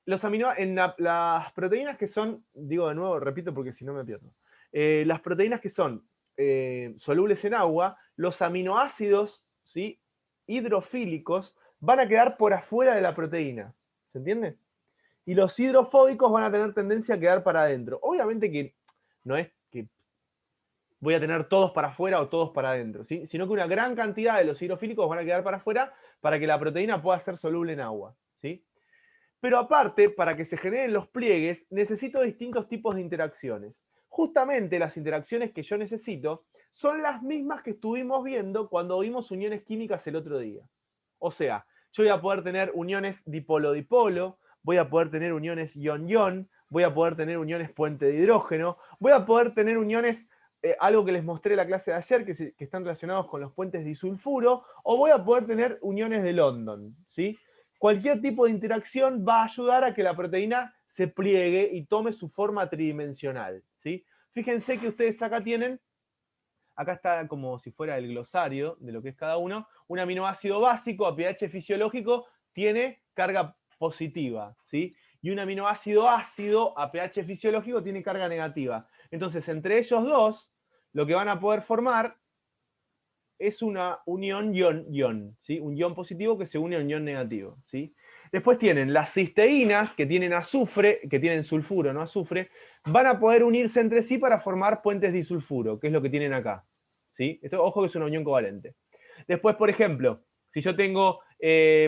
Las proteínas que son, digo de nuevo, repito porque si no me pierdo. Las proteínas que son solubles en agua, los aminoácidos, ¿sí?, hidrofílicos van a quedar por afuera de la proteína. ¿Se entiende? Y los hidrofóbicos van a tener tendencia a quedar para adentro. Obviamente que no es que voy a tener todos para afuera o todos para adentro, ¿sí?, sino que una gran cantidad de los hidrofílicos van a quedar para afuera para que la proteína pueda ser soluble en agua, ¿sí? Pero aparte, para que se generen los pliegues, necesito distintos tipos de interacciones. Justamente las interacciones que yo necesito son las mismas que estuvimos viendo cuando vimos uniones químicas el otro día. O sea, yo voy a poder tener uniones dipolo-dipolo, voy a poder tener uniones ion-ion, voy a poder tener uniones puente de hidrógeno, voy a poder tener uniones, algo que les mostré en la clase de ayer, que están relacionados con los puentes disulfuro, o voy a poder tener uniones de London, ¿sí? Cualquier tipo de interacción va a ayudar a que la proteína se pliegue y tome su forma tridimensional, ¿sí? Fíjense que ustedes acá tienen, acá está como si fuera el glosario de lo que es cada uno, un aminoácido básico a pH fisiológico tiene carga positiva, ¿sí? Y un aminoácido ácido a pH fisiológico tiene carga negativa. Entonces, entre ellos dos, lo que van a poder formar es una unión ion-ion, ¿sí? Un ion positivo que se une a un ion negativo, ¿sí? Después tienen las cisteínas, que tienen azufre, que tienen sulfuro, no azufre, van a poder unirse entre sí para formar puentes disulfuro, que es lo que tienen acá, ¿sí? Esto, ojo que es una unión covalente. Después, por ejemplo, si yo tengo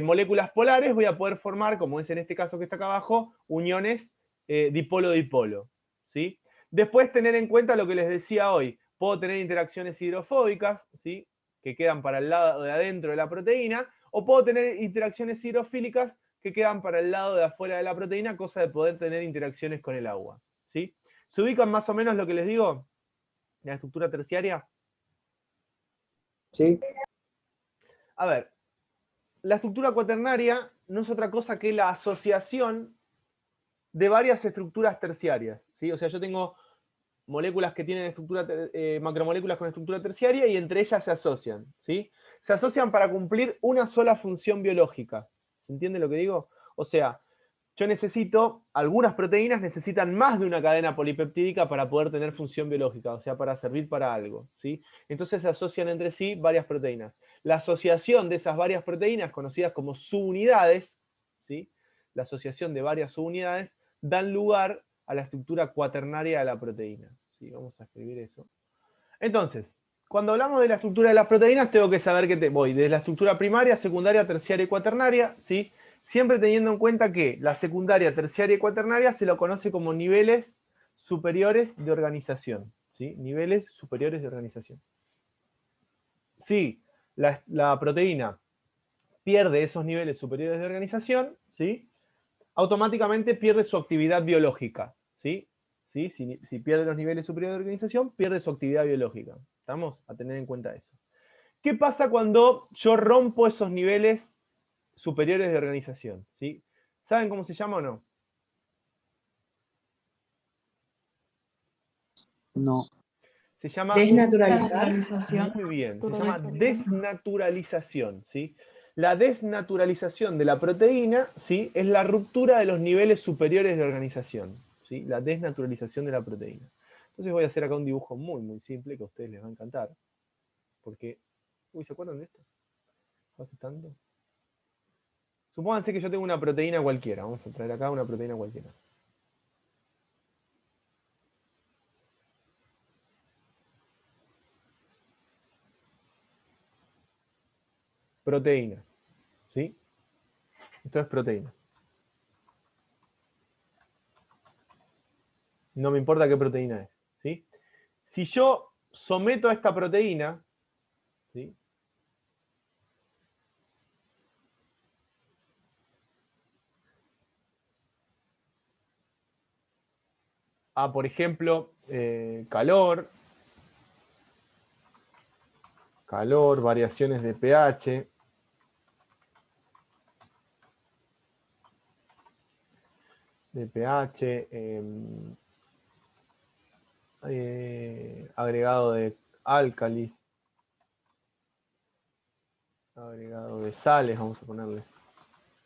moléculas polares, voy a poder formar, como es en este caso que está acá abajo, uniones dipolo-dipolo, ¿sí? Después tener en cuenta lo que les decía hoy, puedo tener interacciones hidrofóbicas, ¿sí?, que quedan para el lado de adentro de la proteína, o puedo tener interacciones hidrofílicas que quedan para el lado de afuera de la proteína, cosa de poder tener interacciones con el agua, ¿sí? ¿Se ubican más o menos lo que les digo? La estructura terciaria. Sí. A ver, la estructura cuaternaria no es otra cosa que la asociación de varias estructuras terciarias, ¿sí? O sea, yo tengo moléculas que tienen estructura, macromoléculas con estructura terciaria y entre ellas se asocian, ¿sí? Se asocian para cumplir una sola función biológica. ¿Se entiende lo que digo? O sea, yo necesito, algunas proteínas necesitan más de una cadena polipeptídica para poder tener función biológica, o sea, para servir para algo, ¿sí? Entonces se asocian entre sí varias proteínas. La asociación de esas varias proteínas, conocidas como subunidades, ¿sí?, la asociación de varias subunidades, dan lugar a la estructura cuaternaria de la proteína. ¿Sí? Vamos a escribir eso. Entonces, cuando hablamos de la estructura de las proteínas, tengo que saber que voy desde la estructura primaria, secundaria, terciaria y cuaternaria, ¿sí?, siempre teniendo en cuenta que la secundaria, terciaria y cuaternaria se lo conoce como niveles superiores de organización, ¿sí? Niveles superiores de organización. Si la proteína pierde esos niveles superiores de organización, ¿sí?, automáticamente pierde su actividad biológica, ¿sí? ¿Sí? Si pierde los niveles superiores de organización, pierde su actividad biológica, Estamos a tener en cuenta eso. ¿Qué pasa cuando yo rompo esos niveles superiores de organización? ¿Sí? ¿Saben cómo se llama o no? No. Se llama Desnaturalizar. muy bien, se llama desnaturalización, ¿sí? La desnaturalización de la proteína, ¿sí? Es la ruptura de los niveles superiores de organización, ¿sí? La desnaturalización de la proteína. Entonces voy a hacer acá un dibujo muy, muy simple que a ustedes les va a encantar. Porque, uy, ¿se acuerdan de esto? ¿Hace tanto? Supónganse que yo tengo una proteína cualquiera. Vamos a traer acá una proteína cualquiera. Proteína, ¿sí? Esto es proteína. No me importa qué proteína es, ¿sí? Si yo someto a esta proteína, ¿sí? A, por ejemplo, calor, variaciones de pH, agregado de álcalis, agregado de sales, vamos a ponerle,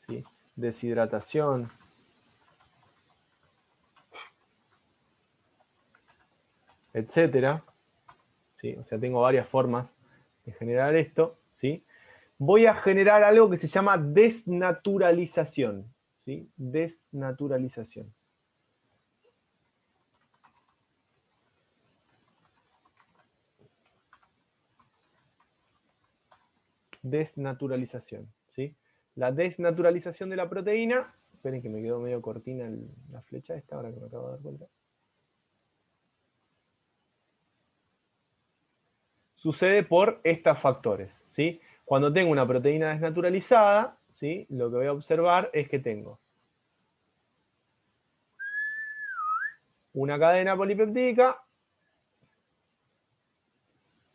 ¿sí? Deshidratación, etcétera, ¿sí? O sea, tengo varias formas de generar esto, ¿sí? Voy a generar algo que se llama desnaturalización, ¿sí? Desnaturalización. Desnaturalización, ¿sí? La desnaturalización de la proteína, esperen que me quedó medio cortina la flecha esta, ahora que me acabo de dar cuenta. Sucede por estos factores, ¿sí? Cuando tengo una proteína desnaturalizada, ¿sí? Lo que voy a observar es que tengo una cadena polipeptídica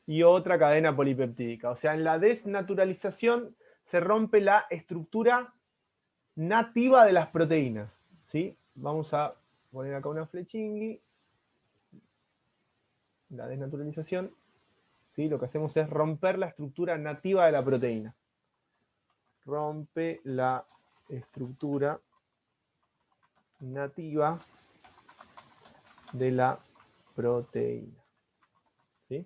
y otra cadena polipeptídica. O sea, en la desnaturalización se rompe la estructura nativa de las proteínas, ¿sí? Vamos a poner acá una flechingui. La desnaturalización, ¿sí? Lo que hacemos es romper la estructura nativa de la proteína. Rompe la estructura nativa de la proteína. ¿Sí?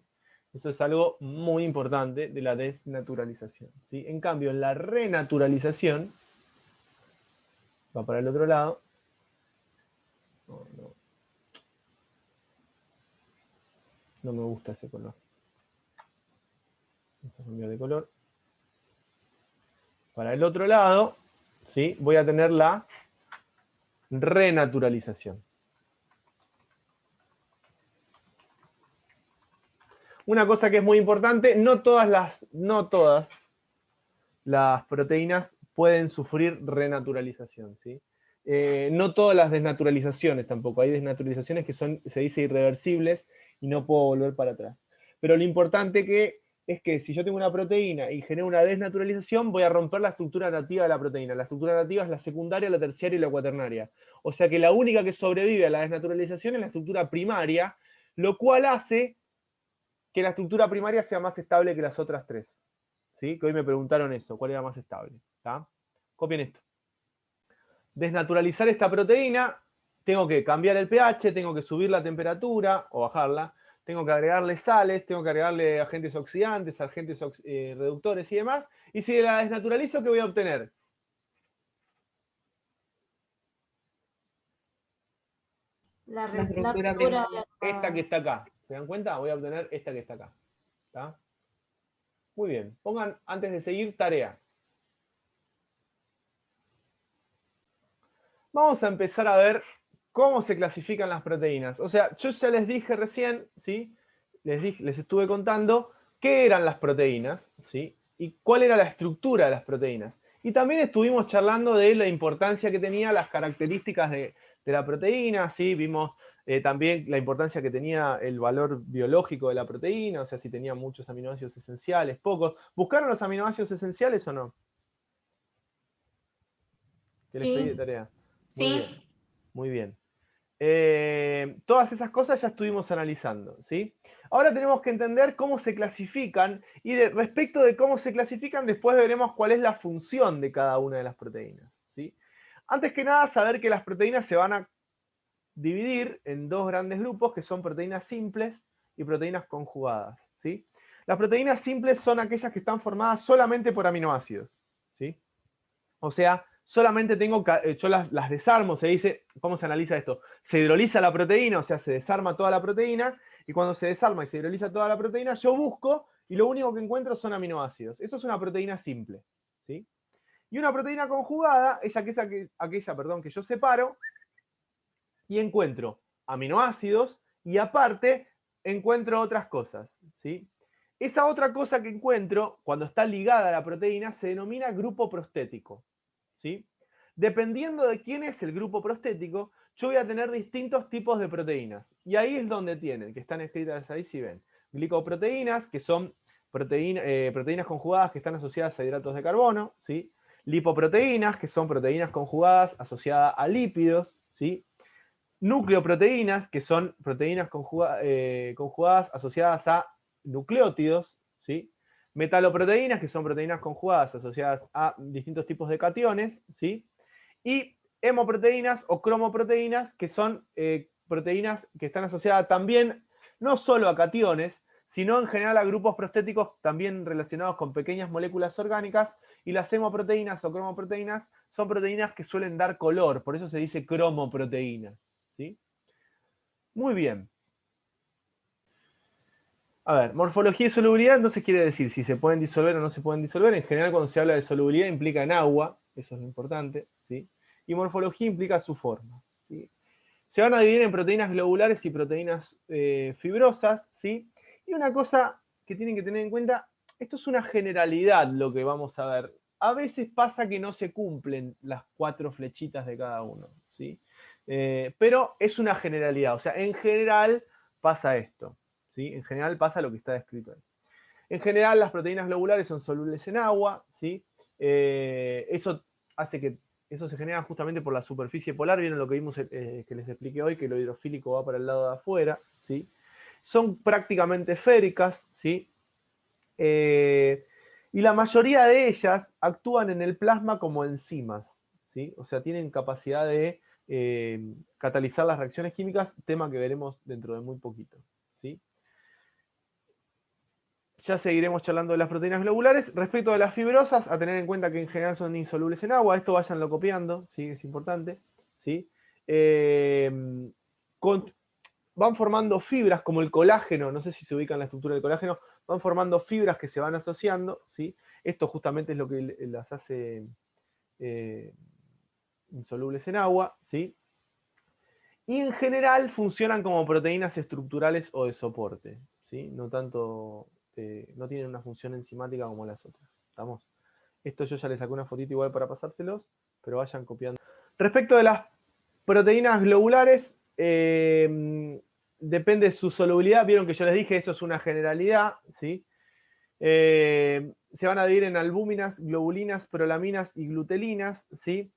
Eso es algo muy importante de la desnaturalización, ¿sí? En cambio, en la renaturalización, va para el otro lado. No me gusta ese color. Vamos a cambiar de color. Para el otro lado, ¿sí? Voy a tener la renaturalización. Una cosa que es muy importante, no todas las proteínas pueden sufrir renaturalización, ¿sí? No todas las desnaturalizaciones tampoco. Hay desnaturalizaciones que son, se dice, irreversibles y no puedo volver para atrás. Pero lo importante es que si yo tengo una proteína y genero una desnaturalización, voy a romper la estructura nativa de la proteína. La estructura nativa es la secundaria, la terciaria y la cuaternaria. O sea que la única que sobrevive a la desnaturalización es la estructura primaria, lo cual hace que la estructura primaria sea más estable que las otras tres. ¿Sí? Que hoy me preguntaron eso, ¿cuál era más estable? ¿Tá? Copien esto. Desnaturalizar esta proteína, tengo que cambiar el pH, tengo que subir la temperatura o bajarla, tengo que agregarle sales, tengo que agregarle agentes oxidantes, agentes reductores y demás. Y si la desnaturalizo, ¿qué voy a obtener? La estructura ruptura primaria. Esta que está acá. ¿Se dan cuenta? Voy a obtener esta que está acá. ¿Tá? Muy bien. Pongan, antes de seguir, tarea. Vamos a empezar a ver cómo se clasifican las proteínas. O sea, yo ya les dije recién, ¿sí? Les estuve contando qué eran las proteínas, ¿sí? Y cuál era la estructura de las proteínas. Y también estuvimos charlando de la importancia que tenían las características de de la proteína, ¿sí? Vimos también la importancia que tenía el valor biológico de la proteína, o sea, si tenía muchos aminoácidos esenciales, pocos. ¿Buscaron los aminoácidos esenciales o no? Que les Sí. pedí de tarea. Muy Sí. bien. Muy bien. Todas esas cosas ya estuvimos analizando, ¿sí? Ahora tenemos que entender cómo se clasifican y respecto de cómo se clasifican, después veremos cuál es la función de cada una de las proteínas, ¿sí? Antes que nada, saber que las proteínas se van a dividir en dos grandes grupos, que son proteínas simples y proteínas conjugadas, ¿sí? Las proteínas simples son aquellas que están formadas solamente por aminoácidos, ¿sí? O sea, solamente tengo, yo las desarmo, se dice, ¿cómo se analiza esto? Se hidroliza la proteína, o sea, se desarma toda la proteína, y cuando se desarma y se hidroliza toda la proteína, yo busco, y lo único que encuentro son aminoácidos. Eso es una proteína simple, ¿sí? Y una proteína conjugada es aquella que yo separo, y encuentro aminoácidos, y aparte encuentro otras cosas, ¿sí? Esa otra cosa que encuentro, cuando está ligada a la proteína, se denomina grupo prostético, ¿sí? Dependiendo de quién es el grupo prostético, yo voy a tener distintos tipos de proteínas. Y ahí es donde tienen, que están escritas ahí, si ven. Glicoproteínas, que son proteínas conjugadas que están asociadas a hidratos de carbono, ¿sí? Lipoproteínas, que son proteínas conjugadas asociadas a lípidos, ¿sí? Nucleoproteínas, que son proteínas conjugadas asociadas a nucleótidos, ¿sí? Metaloproteínas, que son proteínas conjugadas asociadas a distintos tipos de cationes, ¿sí? Y hemoproteínas o cromoproteínas, que son proteínas que están asociadas también no solo a cationes, sino en general a grupos prostéticos también relacionados con pequeñas moléculas orgánicas, y las hemoproteínas o cromoproteínas son proteínas que suelen dar color, por eso se dice cromoproteína, ¿sí? Muy bien. A ver, morfología y solubilidad entonces quiere decir si se pueden disolver o no se pueden disolver. En general, cuando se habla de solubilidad implica en agua, eso es lo importante, ¿sí? Y morfología implica su forma, ¿sí? Se van a dividir en proteínas globulares y proteínas fibrosas, ¿sí? Y una cosa que tienen que tener en cuenta, esto es una generalidad lo que vamos a ver. A veces pasa que no se cumplen las 4 flechitas de cada uno, ¿sí? Pero es una generalidad, o sea, en general pasa esto, ¿sí? En general pasa lo que está descrito ahí. En general, las proteínas globulares son solubles en agua, ¿sí? Eso hace que eso se genera justamente por la superficie polar. Vieron lo que vimos que les expliqué hoy, que lo hidrofílico va para el lado de afuera, ¿sí? Son prácticamente esféricas, ¿sí? Y la mayoría de ellas actúan en el plasma como enzimas, ¿sí? O sea, tienen capacidad de catalizar las reacciones químicas, tema que veremos dentro de muy poquito, ¿sí? Ya seguiremos charlando de las proteínas globulares. Respecto de las fibrosas, a tener en cuenta que en general son insolubles en agua. Esto váyanlo copiando, ¿sí? Es importante, ¿sí? Van formando fibras como el colágeno, no sé si se ubica en la estructura del colágeno, van formando fibras que se van asociando, ¿sí? Esto justamente es lo que las hace insolubles en agua, ¿sí? Y en general funcionan como proteínas estructurales o de soporte, ¿sí? No tanto, no tienen una función enzimática como las otras, ¿estamos? Esto yo ya les saqué una fotito igual para pasárselos, pero vayan copiando. Respecto de las proteínas globulares, depende de su solubilidad. Vieron que yo les dije, esto es una generalidad, ¿sí? Se van a dividir en albúminas, globulinas, prolaminas y glutelinas, ¿sí?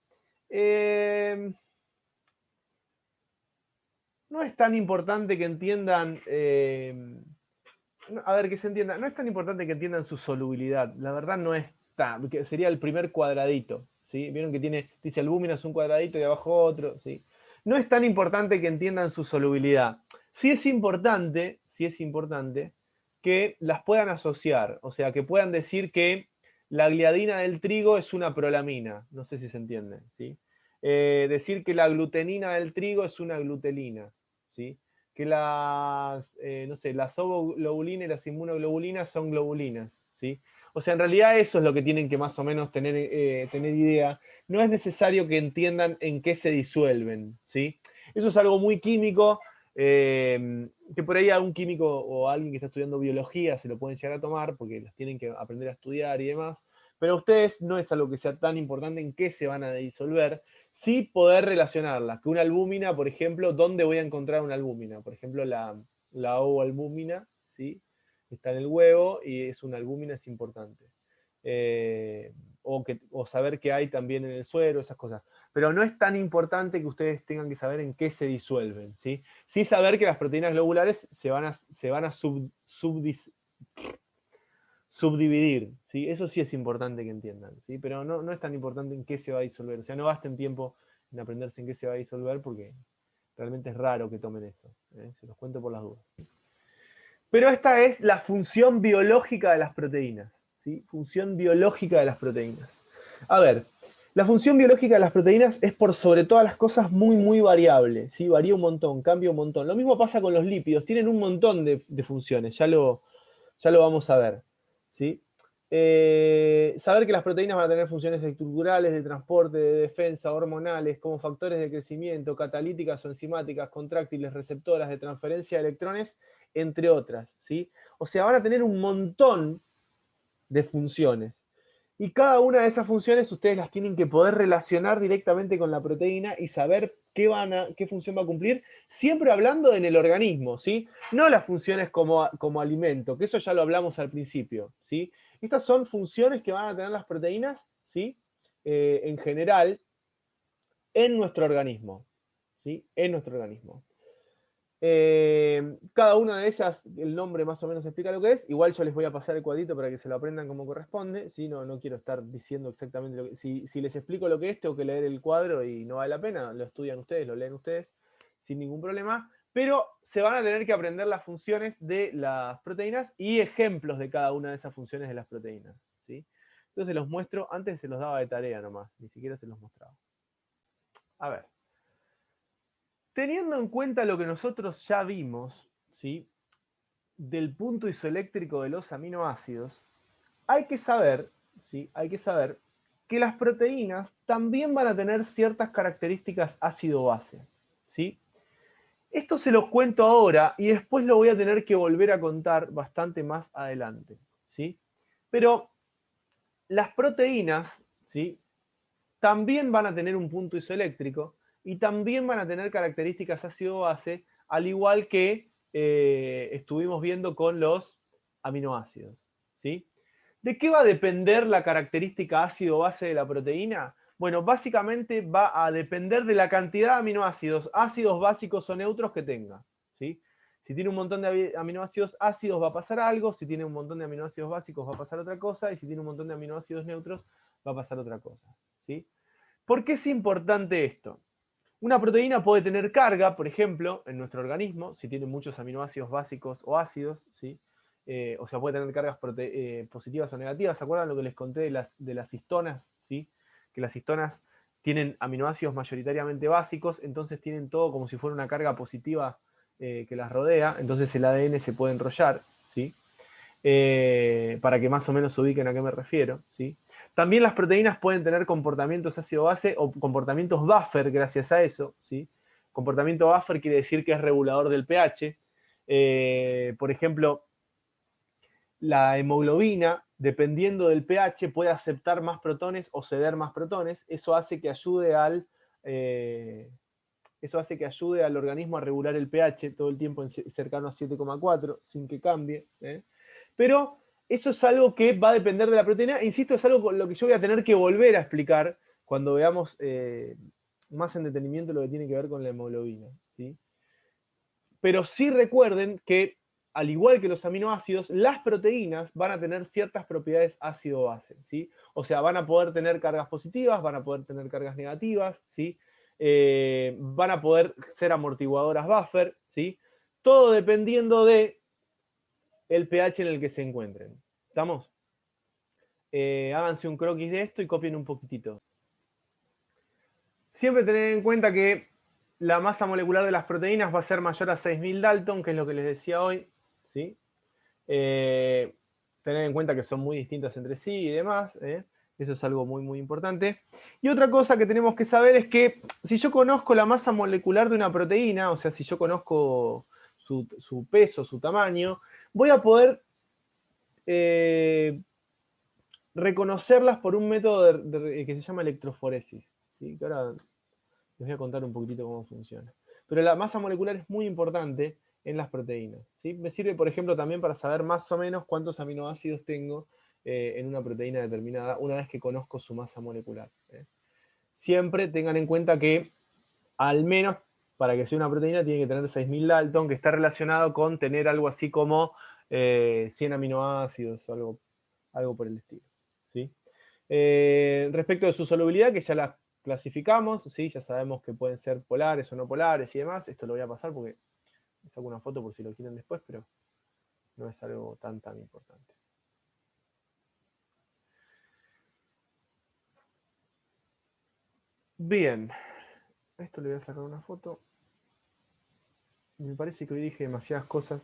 No es tan importante que entiendan, a ver, que se entienda, no es tan importante que entiendan su solubilidad, la verdad no es tan, que sería el primer cuadradito, ¿sí? Vieron que dice albúmina es un cuadradito y abajo otro, ¿sí? No es tan importante que entiendan su solubilidad. Sí es importante que las puedan asociar, o sea, que puedan decir que la gliadina del trigo es una prolamina, no sé si se entiende, ¿sí? Decir que la glutenina del trigo es una glutelina, ¿sí? Que las, no sé, las ovoglobulinas y las inmunoglobulinas son globulinas, ¿sí? O sea, en realidad eso es lo que tienen que más o menos tener idea. No es necesario que entiendan en qué se disuelven, ¿sí? Eso es algo muy químico, que por ahí algún químico o alguien que está estudiando biología se lo pueden llegar a tomar, porque las tienen que aprender a estudiar y demás, pero a ustedes no es algo que sea tan importante en qué se van a disolver, sí poder relacionarlas. Que una albúmina, por ejemplo, ¿dónde voy a encontrar una albúmina? Por ejemplo, la ovoalbúmina, ¿sí? Está en el huevo y es una albúmina, es importante. O saber qué hay también en el suero, esas cosas. Pero no es tan importante que ustedes tengan que saber en qué se disuelven, ¿sí? Sí saber que las proteínas globulares se van a subdividir, ¿sí? Eso sí es importante que entiendan, ¿sí? Pero no es tan importante en qué se va a disolver. O sea, no gasten tiempo en aprenderse en qué se va a disolver porque realmente es raro que tomen eso. Se los cuento por las dudas. Pero esta es la función biológica de las proteínas, ¿sí? Función biológica de las proteínas. A ver, la función biológica de las proteínas es por sobre todas las cosas muy, muy variable, ¿sí? Varía un montón, cambia un montón. Lo mismo pasa con los lípidos, tienen un montón de funciones, ya lo vamos a ver, ¿sí? Saber que las proteínas van a tener funciones estructurales, de transporte, de defensa, hormonales, como factores de crecimiento, catalíticas o enzimáticas, contráctiles, receptoras, de transferencia de electrones, entre otras, ¿sí? O sea, van a tener un montón de funciones. Y cada una de esas funciones ustedes las tienen que poder relacionar directamente con la proteína y saber qué función va a cumplir, siempre hablando en el organismo, ¿sí? No las funciones como alimento, que eso ya lo hablamos al principio, ¿sí? Estas son funciones que van a tener las proteínas, ¿sí? En general, en nuestro organismo, ¿sí? En nuestro organismo. Cada una de ellas, el nombre más o menos explica lo que es. Igual yo les voy a pasar el cuadrito para que se lo aprendan como corresponde. ¿Sí? No quiero estar diciendo exactamente lo que... Si les explico lo que es, tengo que leer el cuadro y no vale la pena. Lo estudian ustedes, lo leen ustedes, sin ningún problema. Pero se van a tener que aprender las funciones de las proteínas y ejemplos de cada una de esas funciones de las proteínas, ¿sí? Entonces los muestro. Antes se los daba de tarea nomás, ni siquiera se los mostraba. A ver. Teniendo en cuenta lo que nosotros ya vimos, ¿sí? Del punto isoeléctrico de los aminoácidos, hay que saber, ¿sí? Hay que saber que las proteínas también van a tener ciertas características ácido-base, ¿sí? Esto se los cuento ahora y después lo voy a tener que volver a contar bastante más adelante, ¿sí? Pero las proteínas, ¿sí? También van a tener un punto isoeléctrico y también van a tener características ácido-base, al igual que estuvimos viendo con los aminoácidos, ¿sí? ¿De qué va a depender la característica ácido-base de la proteína? Bueno, básicamente va a depender de la cantidad de aminoácidos, ácidos básicos o neutros que tenga, ¿sí? Si tiene un montón de aminoácidos ácidos va a pasar algo, si tiene un montón de aminoácidos básicos va a pasar otra cosa, y si tiene un montón de aminoácidos neutros va a pasar otra cosa, ¿sí? ¿Por qué es importante esto? Una proteína puede tener carga, por ejemplo, en nuestro organismo, si tiene muchos aminoácidos básicos o ácidos, ¿sí? O sea, puede tener cargas positivas o negativas. ¿Se acuerdan lo que les conté de las histonas? ¿Sí? Que las histonas tienen aminoácidos mayoritariamente básicos, entonces tienen todo como si fuera una carga positiva que las rodea, entonces el ADN se puede enrollar, ¿sí? Para que más o menos se ubiquen a qué me refiero, ¿sí? También las proteínas pueden tener comportamientos ácido-base o comportamientos buffer gracias a eso, ¿sí? Comportamiento buffer quiere decir que es regulador del pH. Por ejemplo, la hemoglobina, dependiendo del pH, puede aceptar más protones o ceder más protones. Eso hace que ayude al organismo a regular el pH todo el tiempo cercano a 7,4, sin que cambie. Pero eso es algo que va a depender de la proteína. Insisto, es algo con lo que yo voy a tener que volver a explicar cuando veamos más en detenimiento lo que tiene que ver con la hemoglobina, ¿sí? Pero sí recuerden que, al igual que los aminoácidos, las proteínas van a tener ciertas propiedades ácido-base, ¿sí? O sea, van a poder tener cargas positivas, van a poder tener cargas negativas, ¿sí? Van a poder ser amortiguadoras buffer, ¿sí? Todo dependiendo de el pH en el que se encuentren. ¿Estamos? Háganse un croquis de esto y copien un poquitito. Siempre tener en cuenta que la masa molecular de las proteínas va a ser mayor a 6000 Dalton, que es lo que les decía hoy, ¿sí? Tener en cuenta que son muy distintas entre sí y demás, eso es algo muy, muy importante. Y otra cosa que tenemos que saber es que si yo conozco la masa molecular de una proteína, o sea, si yo conozco su peso, su tamaño, voy a poder reconocerlas por un método que se llama electroforesis, ¿sí? Que ahora Les voy a contar un poquitito cómo funciona. Pero la masa molecular es muy importante en las proteínas, ¿sí? Me sirve, por ejemplo, también para saber más o menos cuántos aminoácidos tengo en una proteína determinada una vez que conozco su masa molecular. Siempre tengan en cuenta que al menos para que sea una proteína tiene que tener 6.000 Dalton, que está relacionado con tener algo así como 100 aminoácidos o algo por el estilo. ¿Sí? Respecto de su solubilidad, que ya la clasificamos, ¿sí? Ya sabemos que pueden ser polares o no polares y demás. Esto lo voy a pasar porque me saco una foto por si lo quieren después, pero no es algo tan importante. Bien, a esto le voy a sacar una foto. Me parece que hoy dije demasiadas cosas.